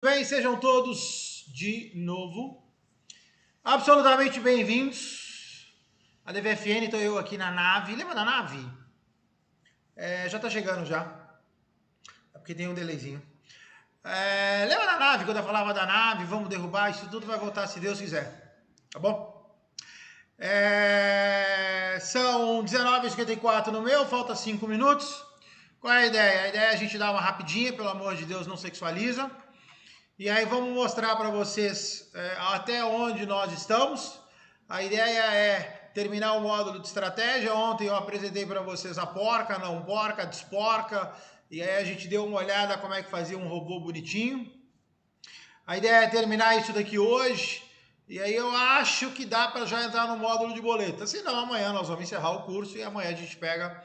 Bem, sejam todos de novo absolutamente bem-vindos à DVFN. Estou eu aqui na nave. Lembra da nave? Já está chegando já. É porque tem um delayzinho. Lembra da nave? Quando eu falava da nave, vamos derrubar, isso tudo vai voltar se Deus quiser. Tá bom? São 19h54 no meu, falta 5 minutos. Qual é a ideia? A ideia é a gente dar uma rapidinha, pelo amor de Deus, não sexualiza. E aí vamos mostrar para vocês até onde nós estamos. A ideia é terminar o módulo de estratégia. Ontem eu apresentei para vocês a porca, não porca, desporca. E aí a gente deu uma olhada como é que fazia um robô bonitinho. A ideia é terminar isso daqui hoje. E aí eu acho que dá para já entrar no módulo de boleta. Senão amanhã nós vamos encerrar o curso e amanhã a gente pega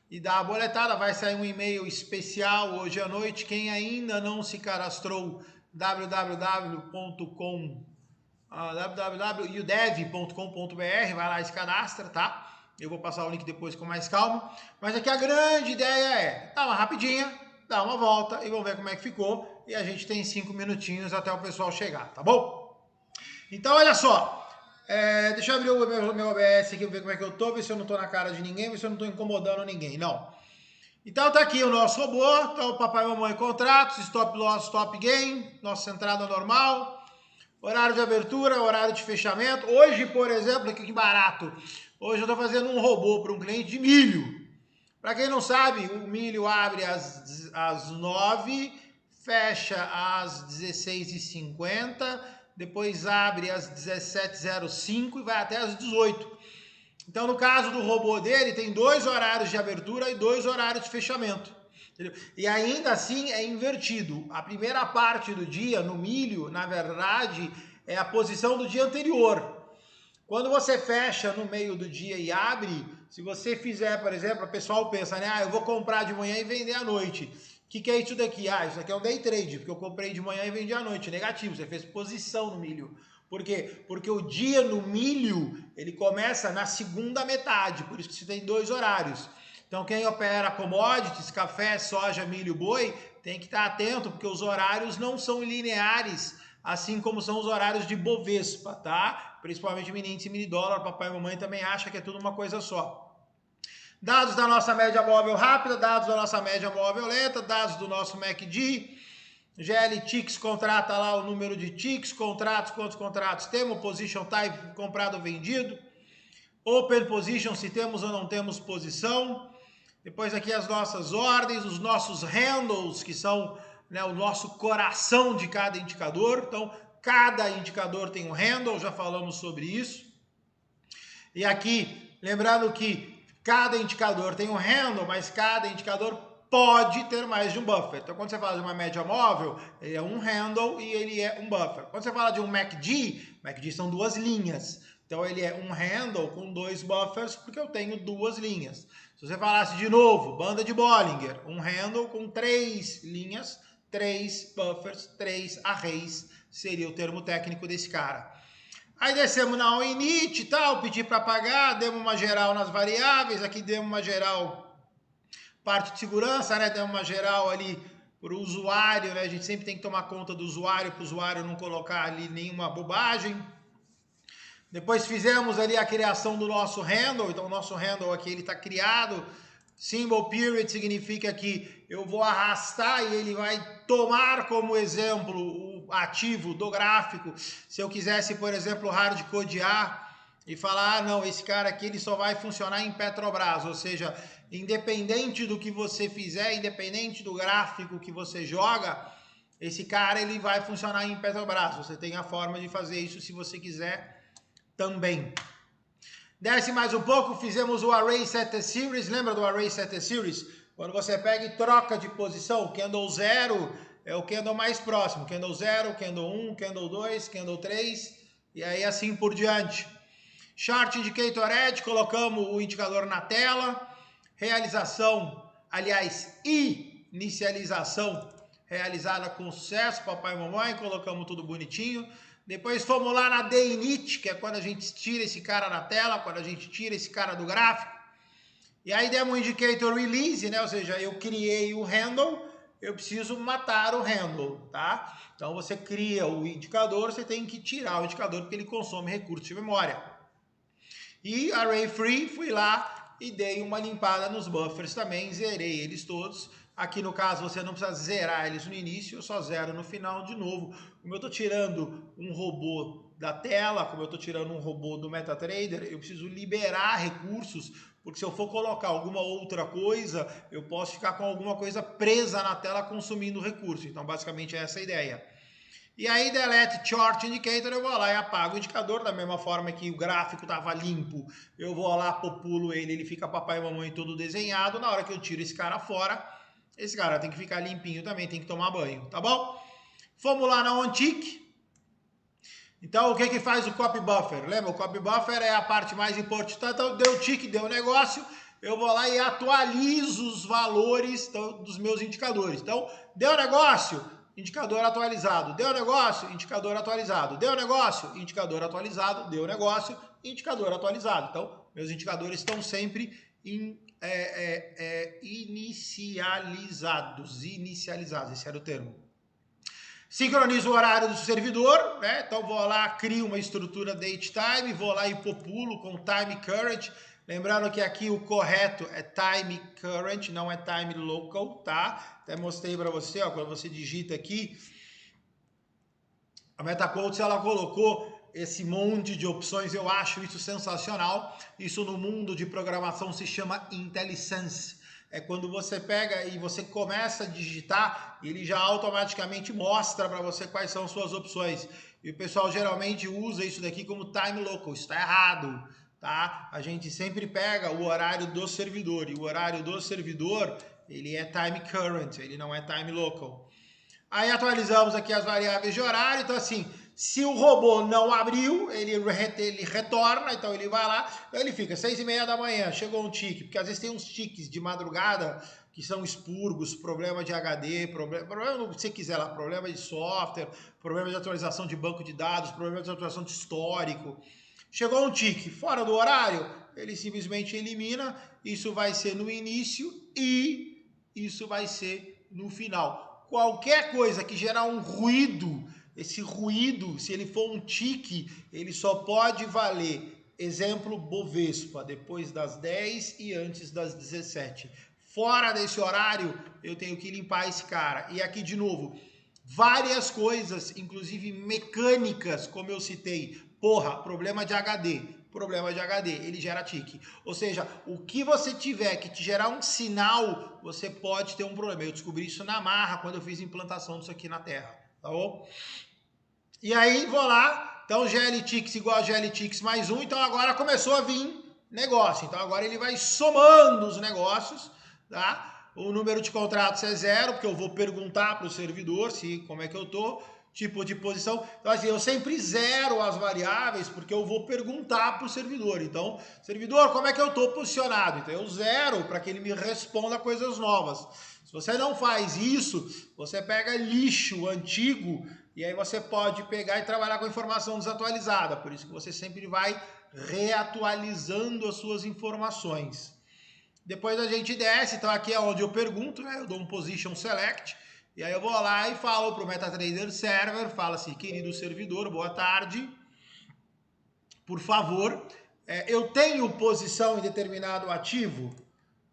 e dá a boletada. Vai sair um e-mail especial hoje à noite. Quem ainda não se cadastrou, www.udev.com.br, vai lá e se cadastra, tá? Eu vou passar o link depois com mais calma. Mas aqui a grande ideia é dar uma rapidinha, dar uma volta e vamos ver como é que ficou. E a gente tem 5 minutinhos até o pessoal chegar, tá bom? Então, olha só. Deixa eu abrir o meu OBS aqui, ver como é que eu tô, ver se eu não tô na cara de ninguém, ver se eu não tô incomodando ninguém. Não. Então tá aqui o nosso robô, então papai e mamãe contratos, stop loss, stop gain, nossa entrada normal, horário de abertura, horário de fechamento. Hoje, por exemplo, aqui que barato, hoje eu estou fazendo um robô para um cliente de milho. Para quem não sabe, o milho abre às 9, fecha às 16h50, depois abre às 17h05 e vai até às 18h. Então, no caso do robô dele, tem 2 horários de abertura e 2 horários de fechamento. Entendeu? E ainda assim é invertido. A primeira parte do dia, no milho, na verdade, é a posição do dia anterior. Quando você fecha no meio do dia e abre, se você fizer, por exemplo, o pessoal pensa, né? Eu vou comprar de manhã e vender à noite. O que é isso daqui? Isso aqui é um day trade, porque eu comprei de manhã e vendi à noite. Negativo, você fez posição no milho. Por quê? Porque o dia no milho, ele começa na segunda metade, por isso que você tem 2 horários. Então quem opera commodities, café, soja, milho, boi, tem que estar atento, porque os horários não são lineares, assim como são os horários de Bovespa, tá? Principalmente mini índice, mini dólar, papai e mamãe também acham que é tudo uma coisa só. Dados da nossa média móvel rápida, dados da nossa média móvel lenta, dados do nosso MACD, GL Ticks contrata lá o número de ticks, contratos, quantos contratos temos, position type, comprado ou vendido, open position, se temos ou não temos posição, depois aqui as nossas ordens, os nossos handles, que são, né, o nosso coração de cada indicador. Então, cada indicador tem um handle, já falamos sobre isso. E aqui, lembrando que cada indicador tem um handle, mas cada indicador pode ter mais de um buffer. Então, quando você fala de uma média móvel, ele é um handle e ele é um buffer. Quando você fala de um MACD são 2 linhas. Então, ele é um handle com 2 buffers, porque eu tenho 2 linhas. Se você falasse de novo, banda de Bollinger, um handle com 3 linhas, 3 buffers, 3 arrays, seria o termo técnico desse cara. Aí descemos na Init e tal, pedi para pagar, demos uma geral nas variáveis, aqui demos uma geral, parte de segurança, né? Demos uma geral ali para o usuário, né? A gente sempre tem que tomar conta do usuário, para o usuário não colocar ali nenhuma bobagem. Depois fizemos ali a criação do nosso handle, então o nosso handle aqui ele está criado. Symbol period significa que eu vou arrastar e ele vai tomar como exemplo o ativo do gráfico. Se eu quisesse, por exemplo, hardcodear e falar, não, esse cara aqui ele só vai funcionar em Petrobras, ou seja, independente do que você fizer, independente do gráfico que você joga, esse cara ele vai funcionar em Petrobras. Você tem a forma de fazer isso se você quiser também. Desce mais um pouco, fizemos o Array Setter Series, lembra do Array Setter Series? Quando você pega e troca de posição, o candle 0 é o candle mais próximo, candle 0, candle 1, candle 2, candle 3, e aí assim por diante. Chart Indicator Edge, colocamos o indicador na tela, realização, aliás, inicialização realizada com sucesso, papai e mamãe, colocamos tudo bonitinho. Depois fomos lá na Day Init, que é quando a gente tira esse cara da tela, quando a gente tira esse cara do gráfico. E aí demos um indicator release, né? Ou seja, eu criei o handle eu preciso matar o handle, tá? Então você cria o indicador, você tem que tirar o indicador porque ele consome recurso de memória. E array free, fui lá e dei uma limpada nos buffers também, zerei eles todos. Aqui no caso você não precisa zerar eles no início, eu só zero no final de novo. Como eu estou tirando um robô da tela, como eu estou tirando um robô do MetaTrader, eu preciso liberar recursos, porque se eu for colocar alguma outra coisa, eu posso ficar com alguma coisa presa na tela consumindo recurso. Então basicamente é essa a ideia. E aí, delete chart indicator, eu vou lá e apago o indicador, da mesma forma que o gráfico estava limpo, eu vou lá, populo ele, ele fica papai e mamãe todo desenhado. Na hora que eu tiro esse cara fora, esse cara tem que ficar limpinho também, tem que tomar banho, tá bom? Fomos lá na OnTick. Então, o que que faz o copy buffer? Lembra, o copy buffer é a parte mais importante. Então, deu tick, deu negócio, eu vou lá e atualizo os valores dos meus indicadores. Então, deu negócio, indicador atualizado. Deu negócio, indicador atualizado. Deu negócio, indicador atualizado. Deu negócio, indicador atualizado. Então, meus indicadores estão sempre inicializados. Inicializados, esse era o termo. Sincronizo o horário do servidor, né? Então vou lá, crio uma estrutura date time, vou lá e populo com time current. Lembrando que aqui o correto é time current, não é time local, tá? Até mostrei para você, ó, quando você digita aqui, a MetaQuotes ela colocou esse monte de opções, eu acho isso sensacional. Isso no mundo de programação se chama IntelliSense. É quando você pega e você começa a digitar, ele já automaticamente mostra para você quais são suas opções. E o pessoal geralmente usa isso daqui como time local. Isso está errado, tá? A gente sempre pega o horário do servidor, e o horário do servidor, ele é time current, ele não é time local. Aí atualizamos aqui as variáveis de horário, então assim, se o robô não abriu, ele retorna, então ele vai lá, então ele fica 6h30 da manhã, chegou um tique, porque às vezes tem uns tiques de madrugada que são expurgos, problema de HD, problema no que você quiser lá, problema de software, problema de atualização de banco de dados, problema de atualização de histórico. Chegou um tique fora do horário, ele simplesmente elimina, isso vai ser no início e isso vai ser no final. Qualquer coisa que gerar um ruído, esse ruído, se ele for um tique, ele só pode valer, exemplo, Bovespa, depois das 10 e antes das 17. Fora desse horário, eu tenho que limpar esse cara. E aqui, de novo, várias coisas, inclusive mecânicas, como eu citei. Porra, problema de HD. Problema de HD, ele gera tique. Ou seja, o que você tiver que te gerar um sinal, você pode ter um problema. Eu descobri isso na marra quando eu fiz a implantação disso aqui na Terra, tá bom? E aí, vou lá, então GLTix igual a GLTix mais 1, então agora começou a vir negócio. Então agora ele vai somando os negócios, tá? O número de contratos é 0, porque eu vou perguntar para o servidor como é que eu tô. Tipo de posição. Então, assim, eu sempre zero as variáveis porque eu vou perguntar para o servidor. Então, servidor, como é que eu estou posicionado? Então, eu zero para que ele me responda coisas novas. Se você não faz isso, você pega lixo antigo e aí você pode pegar e trabalhar com informação desatualizada. Por isso que você sempre vai reatualizando as suas informações. Depois a gente desce, então aqui é onde eu pergunto, né? Eu dou um position select. E aí eu vou lá e falo para o MetaTrader Server, fala assim, querido servidor, boa tarde, por favor, eu tenho posição em determinado ativo,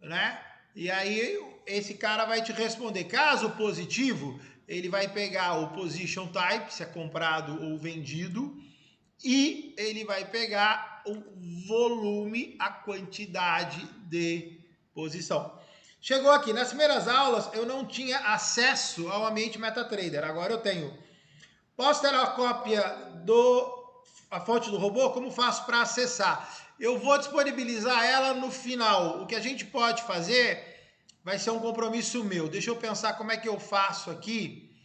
né? E aí esse cara vai te responder, caso positivo, ele vai pegar o position type, se é comprado ou vendido, e ele vai pegar o volume, a quantidade de posição. Chegou aqui, nas primeiras aulas eu não tinha acesso ao ambiente MetaTrader, agora eu tenho. Posso ter a cópia a fonte do robô? Como faço para acessar? Eu vou disponibilizar ela no final. O que a gente pode fazer vai ser um compromisso meu. Deixa eu pensar como é que eu faço aqui.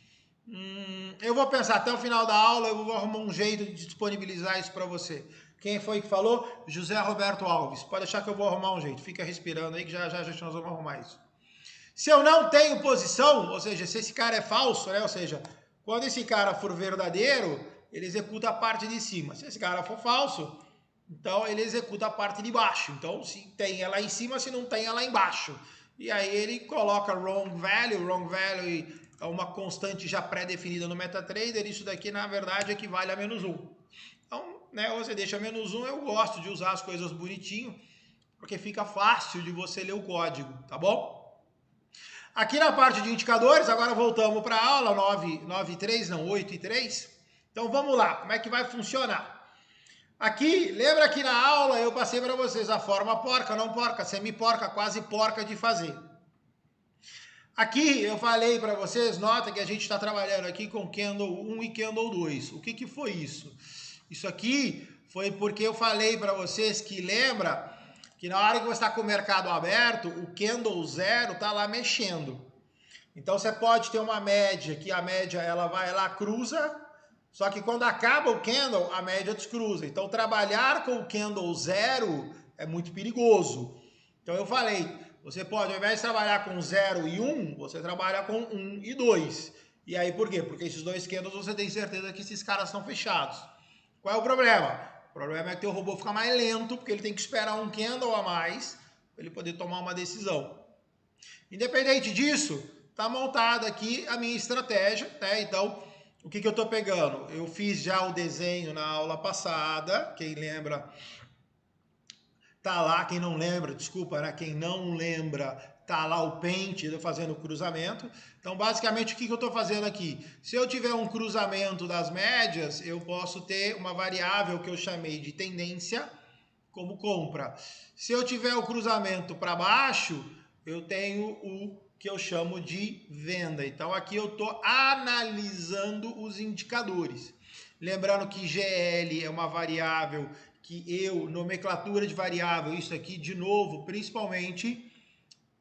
Eu vou pensar até o final da aula, eu vou arrumar um jeito de disponibilizar isso para você. Quem foi que falou? José Roberto Alves. Pode deixar que eu vou arrumar um jeito. Fica respirando aí que já nós vamos arrumar isso. Se eu não tenho posição, ou seja, se esse cara é falso, né? Ou seja, quando esse cara for verdadeiro, ele executa a parte de cima. Se esse cara for falso, então ele executa a parte de baixo. Então, se tem ela em cima, se não tem ela embaixo. e aí ele coloca wrong value é uma constante já pré-definida no MetaTrader, isso daqui na verdade equivale a -1. Então, né, você deixa -1, eu gosto de usar as coisas bonitinho, porque fica fácil de você ler o código, tá bom? Aqui na parte de indicadores, agora voltamos para a aula 8 e 3. Então vamos lá, como é que vai funcionar? Aqui, lembra que na aula eu passei para vocês a forma porca, não porca, semi-porca, quase porca de fazer. Aqui eu falei para vocês, nota que a gente está trabalhando aqui com Candle 1 e Candle 2. O que foi isso? Isso aqui foi porque eu falei para vocês que lembra que na hora que você está com o mercado aberto, o Candle 0 está lá mexendo. Então você pode ter uma média, que a média ela vai lá, cruza, só que quando acaba o candle, a média descruza. Então trabalhar com o candle 0 é muito perigoso. Então eu falei, você pode, ao invés de trabalhar com 0 e 1, você trabalha com 1 e 2. E aí por quê? Porque esses dois candles você tem certeza que esses caras estão fechados. Qual é o problema? O problema é que o robô fica mais lento, porque ele tem que esperar um candle a mais para ele poder tomar uma decisão. Independente disso, está montada aqui a minha estratégia, né? Então, o que eu estou pegando? Eu fiz já o desenho na aula passada, quem lembra, tá lá, quem não lembra, desculpa, né? Quem não lembra, tá lá o pente eu fazendo o cruzamento. Então, basicamente, o que eu estou fazendo aqui? Se eu tiver um cruzamento das médias, eu posso ter uma variável que eu chamei de tendência como compra. Se eu tiver o cruzamento para baixo, eu tenho o que eu chamo de venda. Então aqui eu estou analisando os indicadores. Lembrando que GL é uma variável que eu, nomenclatura de variável, isso aqui de novo, principalmente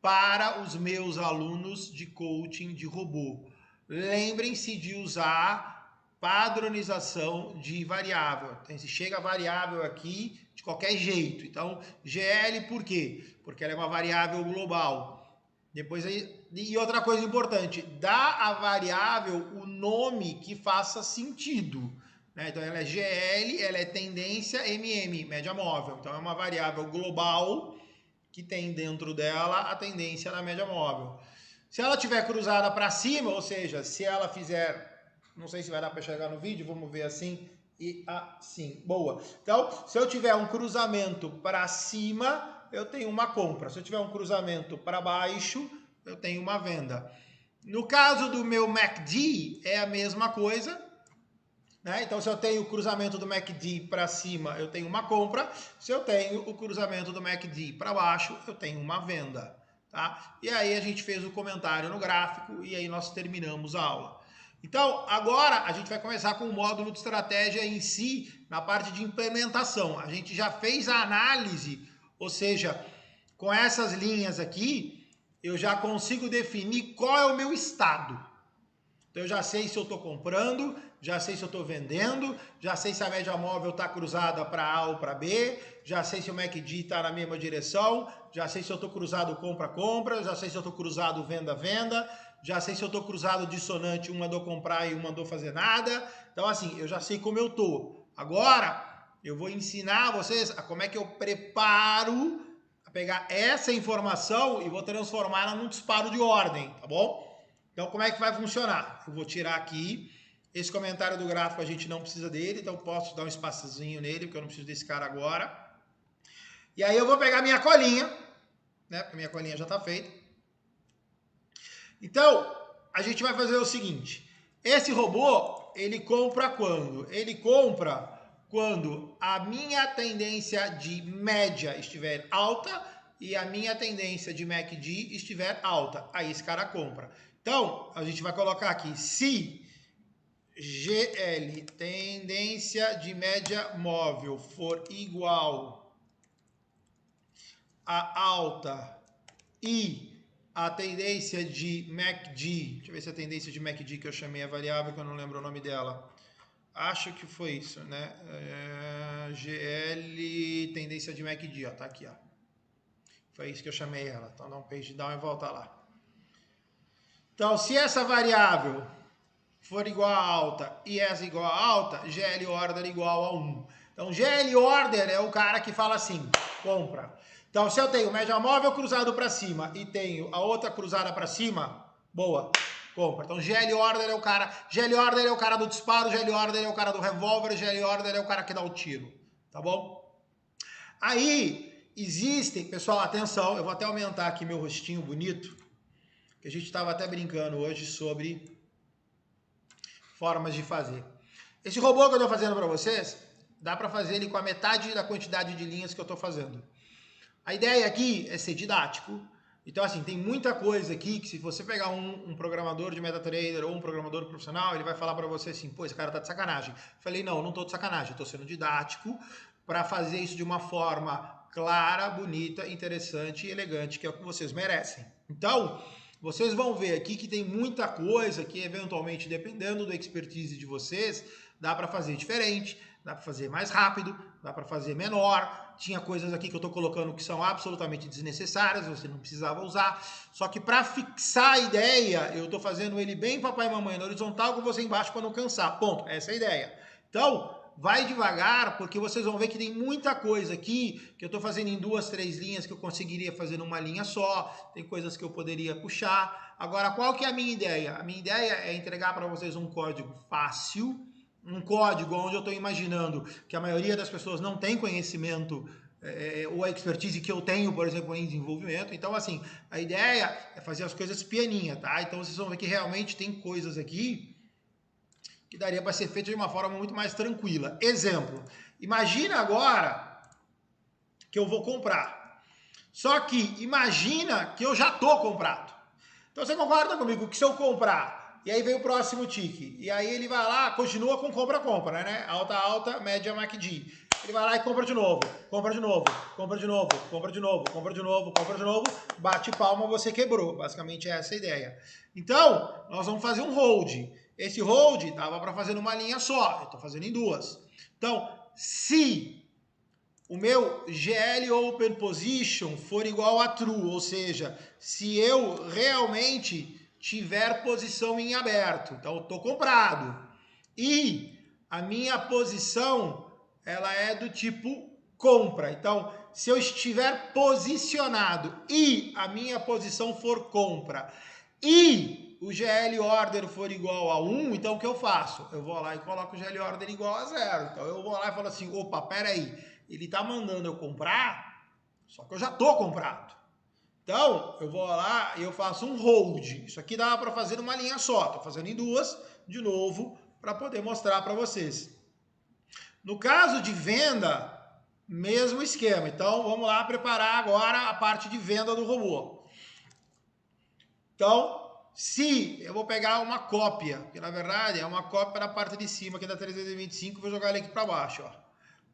para os meus alunos de coaching de robô. Lembrem-se de usar padronização de variável. Então, se chega a variável aqui de qualquer jeito. Então, GL por quê? Porque ela é uma variável global. Depois e outra coisa importante, dá à variável o nome que faça sentido. Né? Então, ela é GL, ela é tendência MM, média móvel. Então, é uma variável global que tem dentro dela a tendência da média móvel. Se ela tiver cruzada para cima, ou seja, se ela fizer, não sei se vai dar para chegar no vídeo, vamos ver assim e assim. Boa. Então, se eu tiver um cruzamento para cima, eu tenho uma compra. Se eu tiver um cruzamento para baixo, eu tenho uma venda. No caso do meu MACD, é a mesma coisa. Né? Então, se eu tenho o cruzamento do MACD para cima, eu tenho uma compra. Se eu tenho o cruzamento do MACD para baixo, eu tenho uma venda. Tá? E aí a gente fez o comentário no gráfico e aí nós terminamos a aula. Então, agora a gente vai começar com o módulo de estratégia em si, na parte de implementação. A gente já fez a análise, ou seja, com essas linhas aqui, eu já consigo definir qual é o meu estado. Então, eu já sei se eu estou comprando, já sei se eu estou vendendo, já sei se a média móvel está cruzada para A ou para B, já sei se o MACD está na mesma direção, já sei se eu estou cruzado compra-compra, já sei se eu estou cruzado venda-venda, já sei se eu estou cruzado dissonante, um mandou comprar e um mandou fazer nada. Então, assim, eu já sei como eu estou. Agora, eu vou ensinar vocês a como é que eu preparo a pegar essa informação e vou transformá-la num disparo de ordem, tá bom? Então, como é que vai funcionar? Eu vou tirar aqui. Esse comentário do gráfico a gente não precisa dele, então eu posso dar um espaçozinho nele, porque eu não preciso desse cara agora. E aí eu vou pegar minha colinha, né? Porque minha colinha já está feita. Então, a gente vai fazer o seguinte. Esse robô, ele compra quando? Ele compra quando a minha tendência de média estiver alta e a minha tendência de MACD estiver alta. Aí esse cara compra. Então, a gente vai colocar aqui, se GL, tendência de média móvel, for igual a alta e a tendência de MACD, deixa eu ver se a tendência de MACD que eu chamei a variável, que eu não lembro o nome dela, acho que foi isso, né? GL, tendência de MACD, ó, tá aqui, ó. Foi isso que eu chamei ela. Então dá um page down e volta lá. Então, se essa variável for igual a alta e essa igual a alta, GL order igual a 1. Então, GL order é o cara que fala assim, compra. Então, Então, se eu tenho média móvel cruzado para cima e tenho a outra cruzada para cima, boa, compra. Então, GL Order é o cara do disparo, GL Order é o cara do revólver, GL Order é o cara que dá o tiro, tá bom? Aí, existem, pessoal, atenção, eu vou até aumentar aqui meu rostinho bonito, que a gente estava até brincando hoje sobre formas de fazer. Esse robô que eu estou fazendo para vocês, dá para fazer ele com a metade da quantidade de linhas que eu estou fazendo. A ideia aqui é ser didático. Então, assim, tem muita coisa aqui que se você pegar um programador de MetaTrader ou um programador profissional, ele vai falar para você assim, pô, esse cara tá de sacanagem. Eu falei, não, não tô de sacanagem, eu tô sendo didático para fazer isso de uma forma clara, bonita, interessante e elegante, que é o que vocês merecem. Então, vocês vão ver aqui que tem muita coisa que, eventualmente, dependendo do expertise de vocês, dá para fazer diferente, dá para fazer mais rápido, dá para fazer menor. Tinha coisas aqui que eu estou colocando que são absolutamente desnecessárias, você não precisava usar. Só que para fixar a ideia, eu estou fazendo ele bem papai e mamãe na horizontal com você embaixo para não cansar. Ponto. Essa é a ideia. Então, vai devagar, porque vocês vão ver que tem muita coisa aqui que eu estou fazendo em 2, 3 linhas que eu conseguiria fazer numa linha só. Tem coisas que eu poderia puxar. Agora, qual que é a minha ideia? A minha ideia é entregar para vocês um código fácil, um código onde eu estou imaginando que a maioria das pessoas não tem conhecimento ou a expertise que eu tenho, por exemplo, em desenvolvimento. Então, assim, a ideia é fazer as coisas pianinha, tá? Então, vocês vão ver que realmente tem coisas aqui que daria para ser feita de uma forma muito mais tranquila. Exemplo, imagina agora que eu vou comprar. Só que imagina que eu já estou comprado. Então, você concorda comigo que se eu comprar e aí vem o próximo tique. E aí ele vai lá, continua com compra, né? Alta, alta, média, MACD. Ele vai lá e compra de novo, compra de novo, compra de novo, compra de novo, compra de novo, compra de novo, bate palma, você quebrou. Basicamente essa é a ideia. Então, nós vamos fazer um hold. Esse hold dava para fazer numa linha só, eu estou fazendo em 2. Então, se o meu GL Open Position for igual a True, ou seja, se eu realmente tiver posição em aberto, então eu estou comprado, e a minha posição ela é do tipo compra. Então, se eu estiver posicionado e a minha posição for compra e o GL Order for igual a 1, então o que eu faço? Eu vou lá e coloco o GL Order igual a 0. Então eu vou lá e falo assim, opa, peraí, ele está mandando eu comprar, só que eu já estou comprado. Então, eu vou lá e eu faço um hold. Isso aqui dá para fazer numa linha só. Estou fazendo em 2, de novo, para poder mostrar para vocês. No caso de venda, mesmo esquema. Então, vamos lá preparar agora a parte de venda do robô. Então, se eu vou pegar uma cópia, que na verdade é uma cópia da parte de cima aqui da 325, vou jogar ele aqui para baixo. Ó.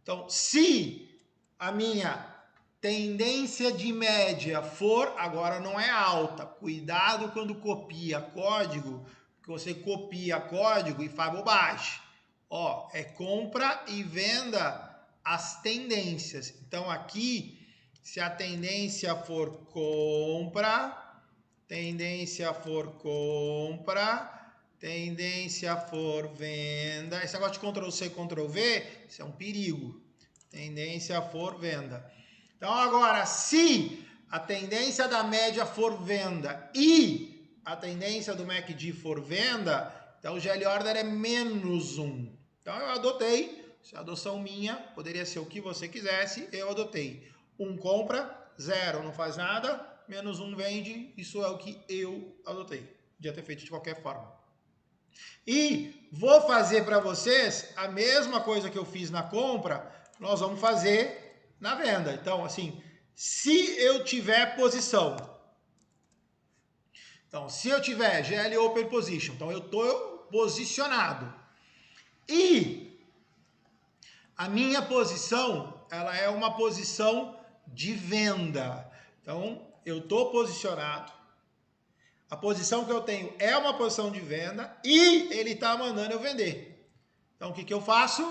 Então, se a minha tendência de média for, agora não é alta, cuidado quando copia código, que você copia código e faz bobagem. Ó, é compra e venda as tendências. Então aqui, se a tendência for compra, tendência for venda, esse negócio de Ctrl+C, Ctrl+V, isso é um perigo. Tendência for venda. Então agora, se a tendência da média for venda e a tendência do MACD for venda, então o GL Order é -1. Então eu adotei, isso é adoção minha, poderia ser o que você quisesse, eu adotei. 1 compra, 0 não faz nada, -1 vende, isso é o que eu adotei. Podia ter feito de qualquer forma. E vou fazer para vocês a mesma coisa que eu fiz na compra, nós vamos fazer na venda. Então, assim, se eu tiver posição, então, se eu tiver GL Open Position, então eu estou posicionado e a minha posição, ela é uma posição de venda. Então, eu estou posicionado, a posição que eu tenho é uma posição de venda e ele está mandando eu vender. Então, o que eu faço?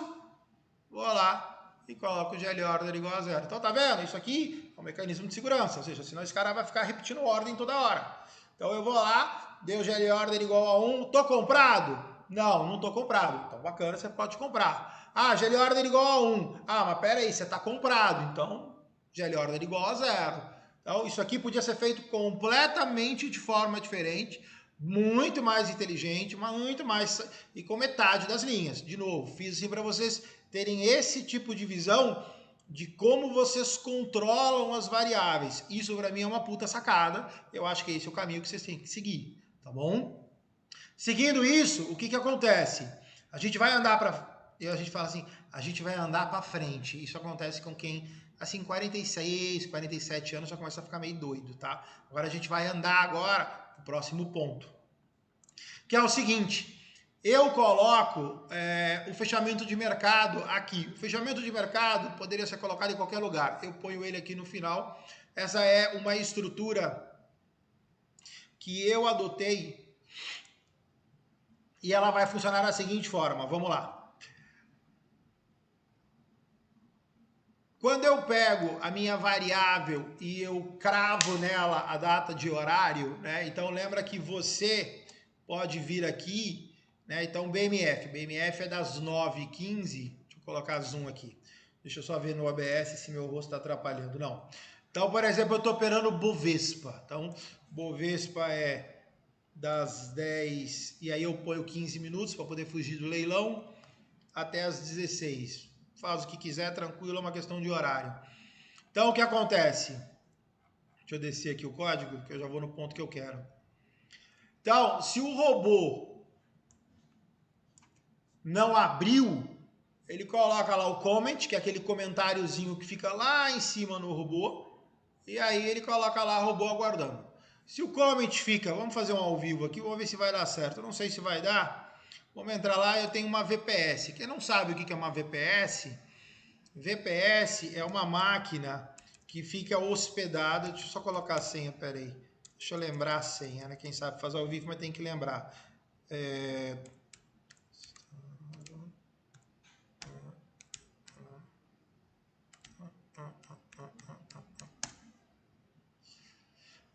Vou lá e coloco o GL Order igual a 0. Então, tá vendo? Isso aqui é um mecanismo de segurança, ou seja, senão esse cara vai ficar repetindo ordem toda hora. Então, eu vou lá, dei o GL Order igual a 1, tô comprado? Não, não tô comprado. Então, bacana, você pode comprar. Ah, GL Order igual a 1. Ah, mas pera aí, você tá comprado, então GL ordem igual a 0. Então, isso aqui podia ser feito completamente de forma diferente, muito mais inteligente, muito mais e com metade das linhas. De novo, fiz assim para vocês terem esse tipo de visão de como vocês controlam as variáveis. Isso para mim é uma puta sacada. Eu acho que esse é o caminho que vocês têm que seguir, tá bom? Seguindo isso, o que que acontece? A gente vai andar para, a gente fala assim, a gente vai andar para frente. Isso acontece com quem assim 46, 47 anos já começa a ficar meio doido, tá? Agora a gente vai andar agora pro próximo ponto, que é o seguinte: eu coloco o fechamento de mercado aqui. O fechamento de mercado poderia ser colocado em qualquer lugar. Eu ponho ele aqui no final. Essa é uma estrutura que eu adotei e ela vai funcionar da seguinte forma. Vamos lá. Quando eu pego a minha variável e eu cravo nela a data de horário, né? Então lembra que você pode vir aqui, né? Então BMF é das 9h15. Deixa eu colocar zoom aqui. Deixa eu só ver no OBS se meu rosto está atrapalhando. Não. Então, por exemplo, eu estou operando Bovespa. Então, Bovespa é das 10, e aí eu ponho 15 minutos para poder fugir do leilão, até as 16. Faz o que quiser, tranquilo, é uma questão de horário. Então, o que acontece? Deixa eu descer aqui o código, que eu já vou no ponto que eu quero. Então, se o robô não abriu, ele coloca lá o comment, que é aquele comentáriozinho que fica lá em cima no robô, e aí ele coloca lá robô aguardando. Se o comment fica, vamos fazer um ao vivo aqui, vamos ver se vai dar certo. Eu não sei se vai dar. Vamos entrar lá, eu tenho uma VPS. Quem não sabe o que é uma VPS? VPS é uma máquina que fica hospedada. Deixa eu só colocar a senha, peraí. Deixa eu lembrar a senha, né? Quem sabe fazer ao vivo, mas tem que lembrar.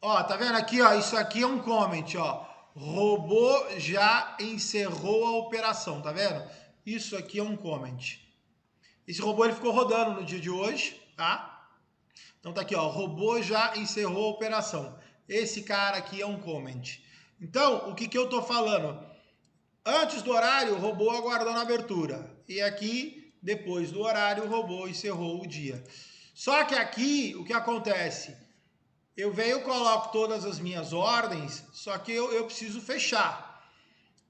Ó, tá vendo aqui, ó? Isso aqui é um comment, ó. Robô já encerrou a operação, tá vendo? Isso aqui é um comment. Esse robô ele ficou rodando no dia de hoje, tá? Então tá aqui, ó. Robô já encerrou a operação. Esse cara aqui é um comment. Então, o que que eu tô falando? Antes do horário, o robô aguardou na abertura. E aqui, depois do horário, o robô encerrou o dia. Só que aqui, o que acontece? Eu venho, coloco todas as minhas ordens, só que eu preciso fechar.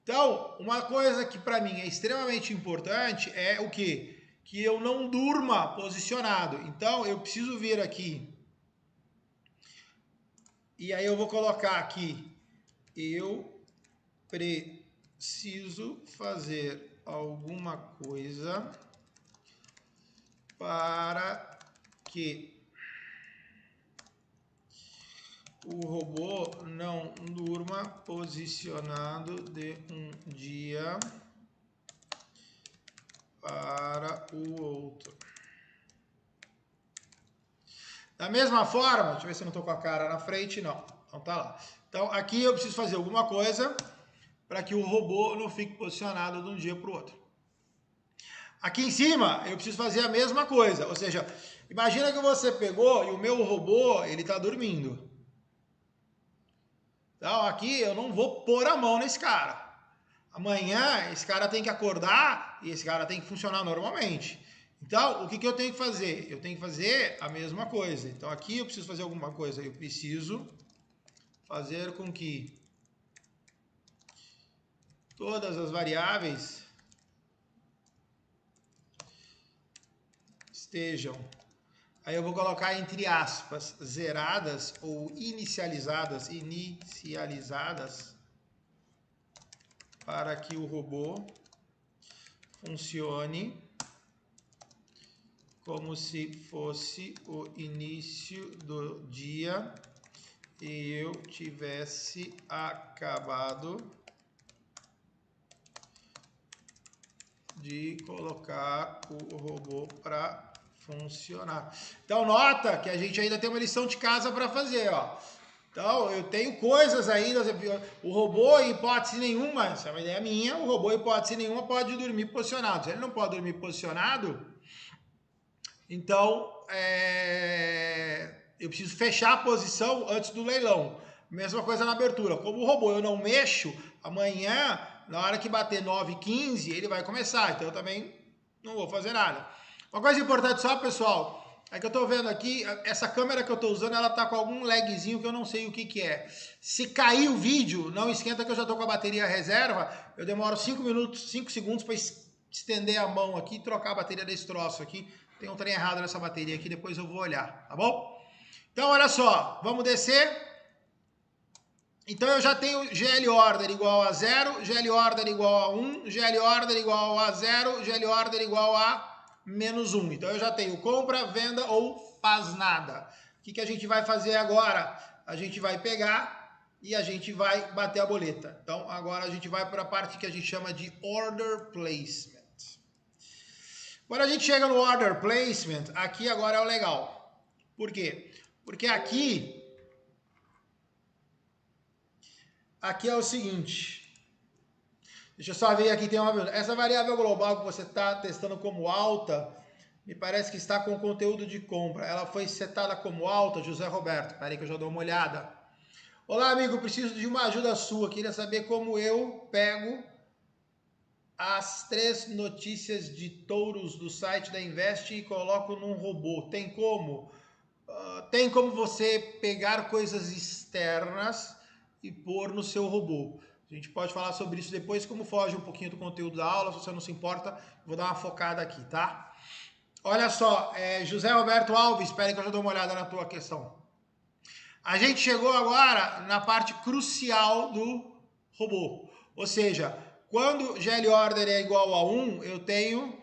Então, uma coisa que para mim é extremamente importante é o quê? Que eu não durma posicionado. Então, eu preciso vir aqui. E aí eu vou colocar aqui. Eu preciso fazer alguma coisa para que o robô não durma posicionado de um dia para o outro. Da mesma forma, deixa eu ver se eu não estou com a cara na frente, não. Então tá lá. Então aqui eu preciso fazer alguma coisa para que o robô não fique posicionado de um dia para o outro. Aqui em cima eu preciso fazer a mesma coisa, ou seja, imagina que você pegou e o meu robô ele está dormindo. Então aqui eu não vou pôr a mão nesse cara. Amanhã esse cara tem que acordar e esse cara tem que funcionar normalmente. Então, o que eu tenho que fazer? Eu tenho que fazer a mesma coisa. Então aqui eu preciso fazer alguma coisa. Eu preciso fazer com que todas as variáveis estejam, aí eu vou colocar entre aspas, zeradas ou inicializadas, para que o robô funcione como se fosse o início do dia e eu tivesse acabado de colocar o robô para funcionar. Então nota que a gente ainda tem uma lição de casa para fazer, ó. Então eu tenho coisas ainda, o robô em hipótese nenhuma, essa é uma ideia minha, o robô em hipótese nenhuma pode dormir posicionado. Se ele não pode dormir posicionado, Então, eu preciso fechar a posição antes do leilão. Mesma coisa na abertura. Como o robô eu não mexo, amanhã, na hora que bater 9h15, ele vai começar. Então, eu também não vou fazer nada. Uma coisa importante só, pessoal, é que eu estou vendo aqui, essa câmera que eu estou usando, ela está com algum lagzinho que eu não sei o que é. Se cair o vídeo, não esquenta que eu já estou com a bateria reserva, eu demoro 5 minutos, 5 segundos para estender a mão aqui e trocar a bateria desse troço aqui. Tem um trem errado nessa bateria aqui, depois eu vou olhar, tá bom? Então, olha só, vamos descer. Então, eu já tenho GL Order igual a 0, GL Order igual a 1, GL Order igual a 0, GL Order igual a menos 1. Então, eu já tenho compra, venda ou faz nada. O que a gente vai fazer agora? A gente vai pegar e a gente vai bater a boleta. Então, agora a gente vai para a parte que a gente chama de Order Placement. Quando a gente chega no Order Placement, aqui agora é o legal. Por quê? Porque aqui é o seguinte. Deixa eu só ver aqui, tem uma pergunta. Essa variável global que você está testando como alta, me parece que está com conteúdo de compra. Ela foi setada como alta, José Roberto. Espera aí que eu já dou uma olhada. Olá, amigo, preciso de uma ajuda sua. Queria saber como eu pego as 3 notícias de touros do site da Invest e coloco num robô. Tem como? Tem como você pegar coisas externas e pôr no seu robô. A gente pode falar sobre isso depois, como foge um pouquinho do conteúdo da aula, se você não se importa, vou dar uma focada aqui, tá? Olha só, José Roberto Alves, espera que eu já dou uma olhada na tua questão. A gente chegou agora na parte crucial do robô, ou seja, quando GL Order é igual a 1, eu tenho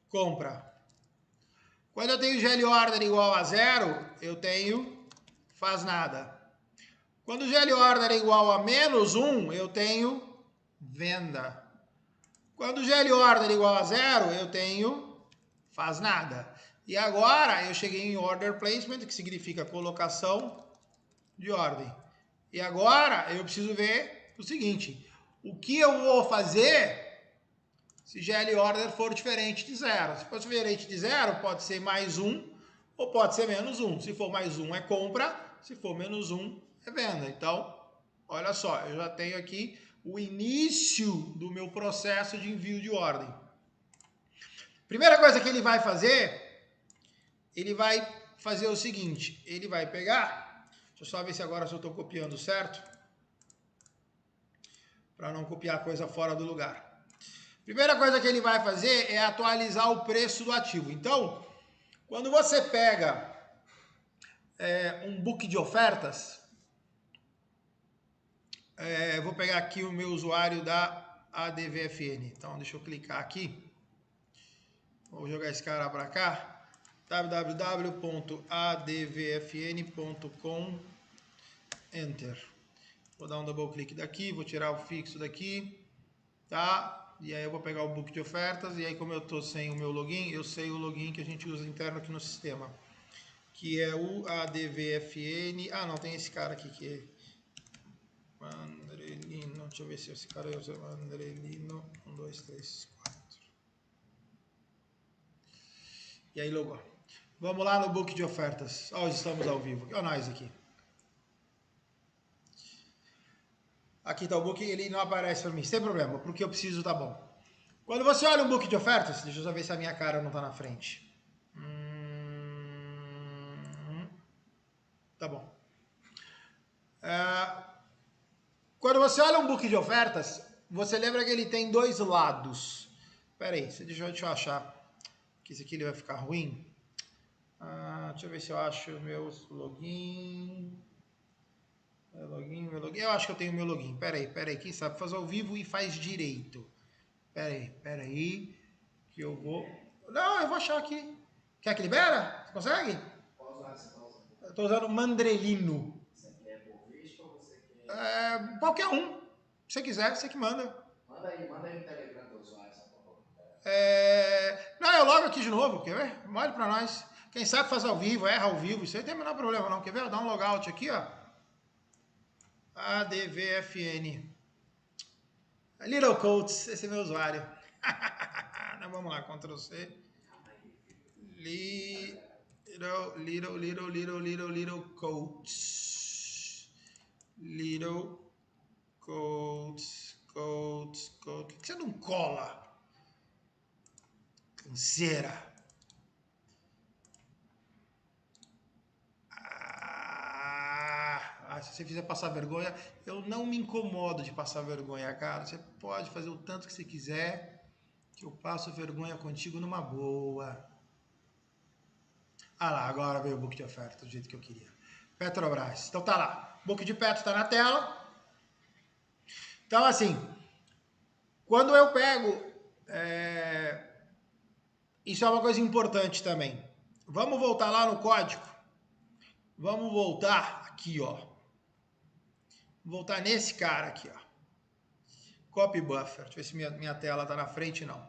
compra. Quando eu tenho GL Order igual a 0, eu tenho faz nada. Quando o GL Order é igual a menos 1, eu tenho venda. Quando o GL Order é igual a 0, eu tenho faz nada. E agora eu cheguei em Order Placement, que significa colocação de ordem. E agora eu preciso ver o seguinte, o que eu vou fazer se GL Order for diferente de 0. Se for diferente de 0, pode ser mais 1 ou pode ser menos 1. Se for mais 1 é compra, se for menos 1 é venda. Então, olha só, eu já tenho aqui o início do meu processo de envio de ordem. Primeira coisa que ele vai fazer o seguinte, ele vai pegar, deixa eu só ver se agora eu estou copiando certo, para não copiar coisa fora do lugar. Primeira coisa que ele vai fazer é atualizar o preço do ativo. Então, quando você pega um book de ofertas, vou pegar aqui o meu usuário da ADVFN. Então, deixa eu clicar aqui. Vou jogar esse cara para cá. www.advfn.com. Enter. Vou dar um double clique daqui, vou tirar o fixo daqui, tá? E aí eu vou pegar o book de ofertas, e aí como eu estou sem o meu login, eu sei o login que a gente usa interno aqui no sistema, que é o ADVFN. Ah, não, tem esse cara aqui que é Mandrelino. Deixa eu ver se esse cara é o Mandrelino. 1, 2, 3, 4. E aí, logo. Vamos lá no book de ofertas. Ó, estamos ao vivo. Olha nós aqui. Aqui está o book, ele não aparece para mim, sem problema, porque eu preciso, tá bom. Quando você olha um book de ofertas, deixa eu só ver se a minha cara não está na frente. Tá bom. Quando você olha um book de ofertas, você lembra que ele tem 2 lados. Espera aí, deixa eu achar. Que esse aqui ele vai ficar ruim. Deixa eu ver se eu acho o meu login. Meu login. Eu acho que eu tenho meu login. Espera aí. Quem sabe faz ao vivo e faz direito. Espera aí. Que eu vou... Não, eu vou achar aqui. Quer que libera? Você consegue? Qual usuário você está usando? Eu estou usando Mandrelino. Você quer por visto ou você quer... Qualquer um. Se você quiser, você que manda. Manda aí no Telegram do usuário, só para colocar. Não, eu logo aqui de novo, quer ver? Mole pra nós. Quem sabe faz ao vivo, erra ao vivo. Isso aí não tem o menor problema não. Quer ver? Dá um logout aqui, ó. ADVFN. Little Coats, esse é meu usuário. Vamos lá, Ctrl C. little quotes. Little quotes. Por que você não cola? Canseira. Se você fizer passar vergonha, eu não me incomodo de passar vergonha, cara. Você pode fazer o tanto que você quiser, que eu passo vergonha contigo numa boa. Ah lá, agora veio o book de oferta do jeito que eu queria. Petrobras. Então tá lá. O book de Petro tá na tela. Então assim, quando eu pego... Isso é uma coisa importante também. Vamos voltar lá no código. Vamos voltar aqui, ó. Voltar nesse cara aqui, ó. Copy buffer. Deixa eu ver se minha tela tá na frente, não.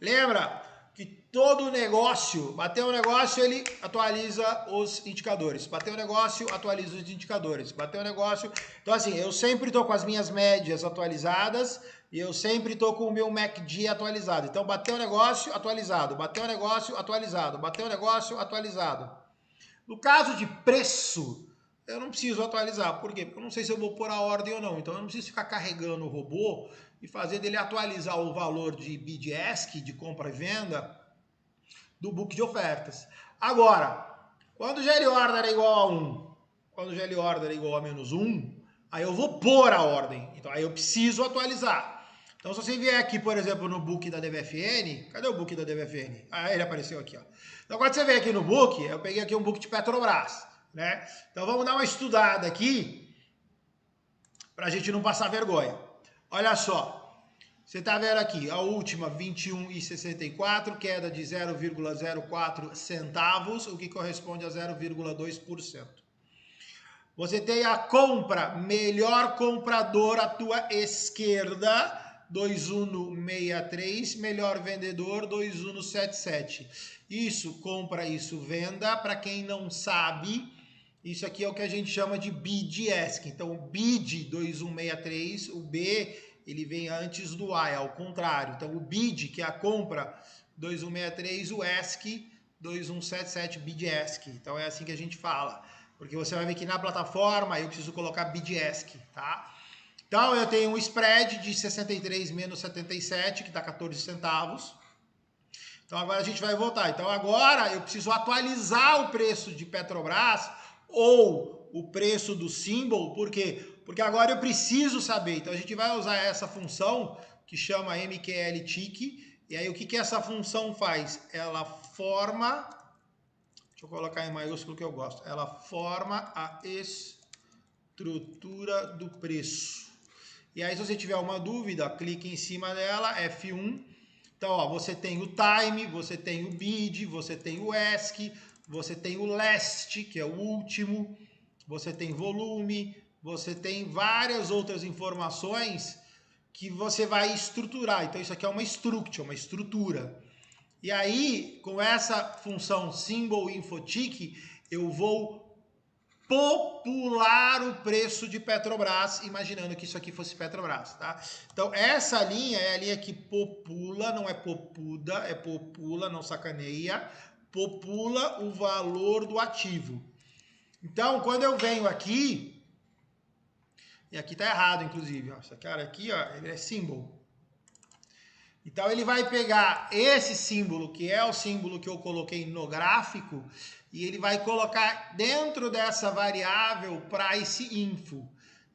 Lembra que todo negócio, bateu um negócio, ele atualiza os indicadores. Bateu um negócio, atualiza os indicadores. Bateu um negócio... Então, assim, eu sempre tô com as minhas médias atualizadas e eu sempre tô com o meu MACD atualizado. Então, bateu um negócio, atualizado. Bateu um negócio, atualizado. Bateu um negócio, atualizado. No caso de preço, eu não preciso atualizar. Por quê? Porque eu não sei se eu vou pôr a ordem ou não. Então eu não preciso ficar carregando o robô e fazendo ele atualizar o valor de bid ask, de compra e venda, do book de ofertas. Agora, quando o GL order é igual a 1, quando o GL order é igual a menos 1, aí eu vou pôr a ordem. Então aí eu preciso atualizar. Então se você vier aqui, por exemplo, no book da DVFN, cadê o book da DVFN? Ah, ele apareceu aqui, ó. Então quando você vem aqui no book, eu peguei aqui um book de Petrobras, né? Então vamos dar uma estudada aqui, pra gente não passar vergonha. Olha só. Você está vendo aqui, a última 21,64, queda de 0,04 centavos, o que corresponde a 0,2%. Você tem a compra, melhor comprador à tua esquerda, 2163, melhor vendedor, 2177. Isso, compra, isso, venda. Para quem não sabe, isso aqui é o que a gente chama de bid ask. Então, o bid 2163, o B... ele vem antes do A, é ao contrário. Então, o bid, que é a compra, 2163, o ask, 2177, bid ask. Então, é assim que a gente fala. Porque você vai ver que na plataforma eu preciso colocar bid ask, tá? Então, eu tenho um spread de 63 menos 77, que dá 14 centavos. Então, agora a gente vai voltar. Então, agora eu preciso atualizar o preço de Petrobras ou o preço do symbol. Por quê? Porque agora eu preciso saber. Então a gente vai usar essa função que chama MQLTick. E aí o que essa função faz? Ela forma... Deixa eu colocar em maiúsculo que eu gosto. Ela forma a estrutura do preço. E aí se você tiver uma dúvida, clique em cima dela, F1. Então ó, você tem o time, você tem o bid, você tem o ask, você tem o last, que é o último, você tem volume... Você tem várias outras informações que você vai estruturar. Então, isso aqui é uma structure, uma estrutura. E aí, com essa função symbol infotick, eu vou popular o preço de Petrobras, imaginando que isso aqui fosse Petrobras, tá? Então, essa linha é a linha que popula, não é popuda, é popula, não sacaneia, popula o valor do ativo. Então, quando eu venho aqui... E aqui tá errado, inclusive. Ó. Esse cara aqui, ó, ele é símbolo. Então ele vai pegar esse símbolo, que é o símbolo que eu coloquei no gráfico, e ele vai colocar dentro dessa variável price info.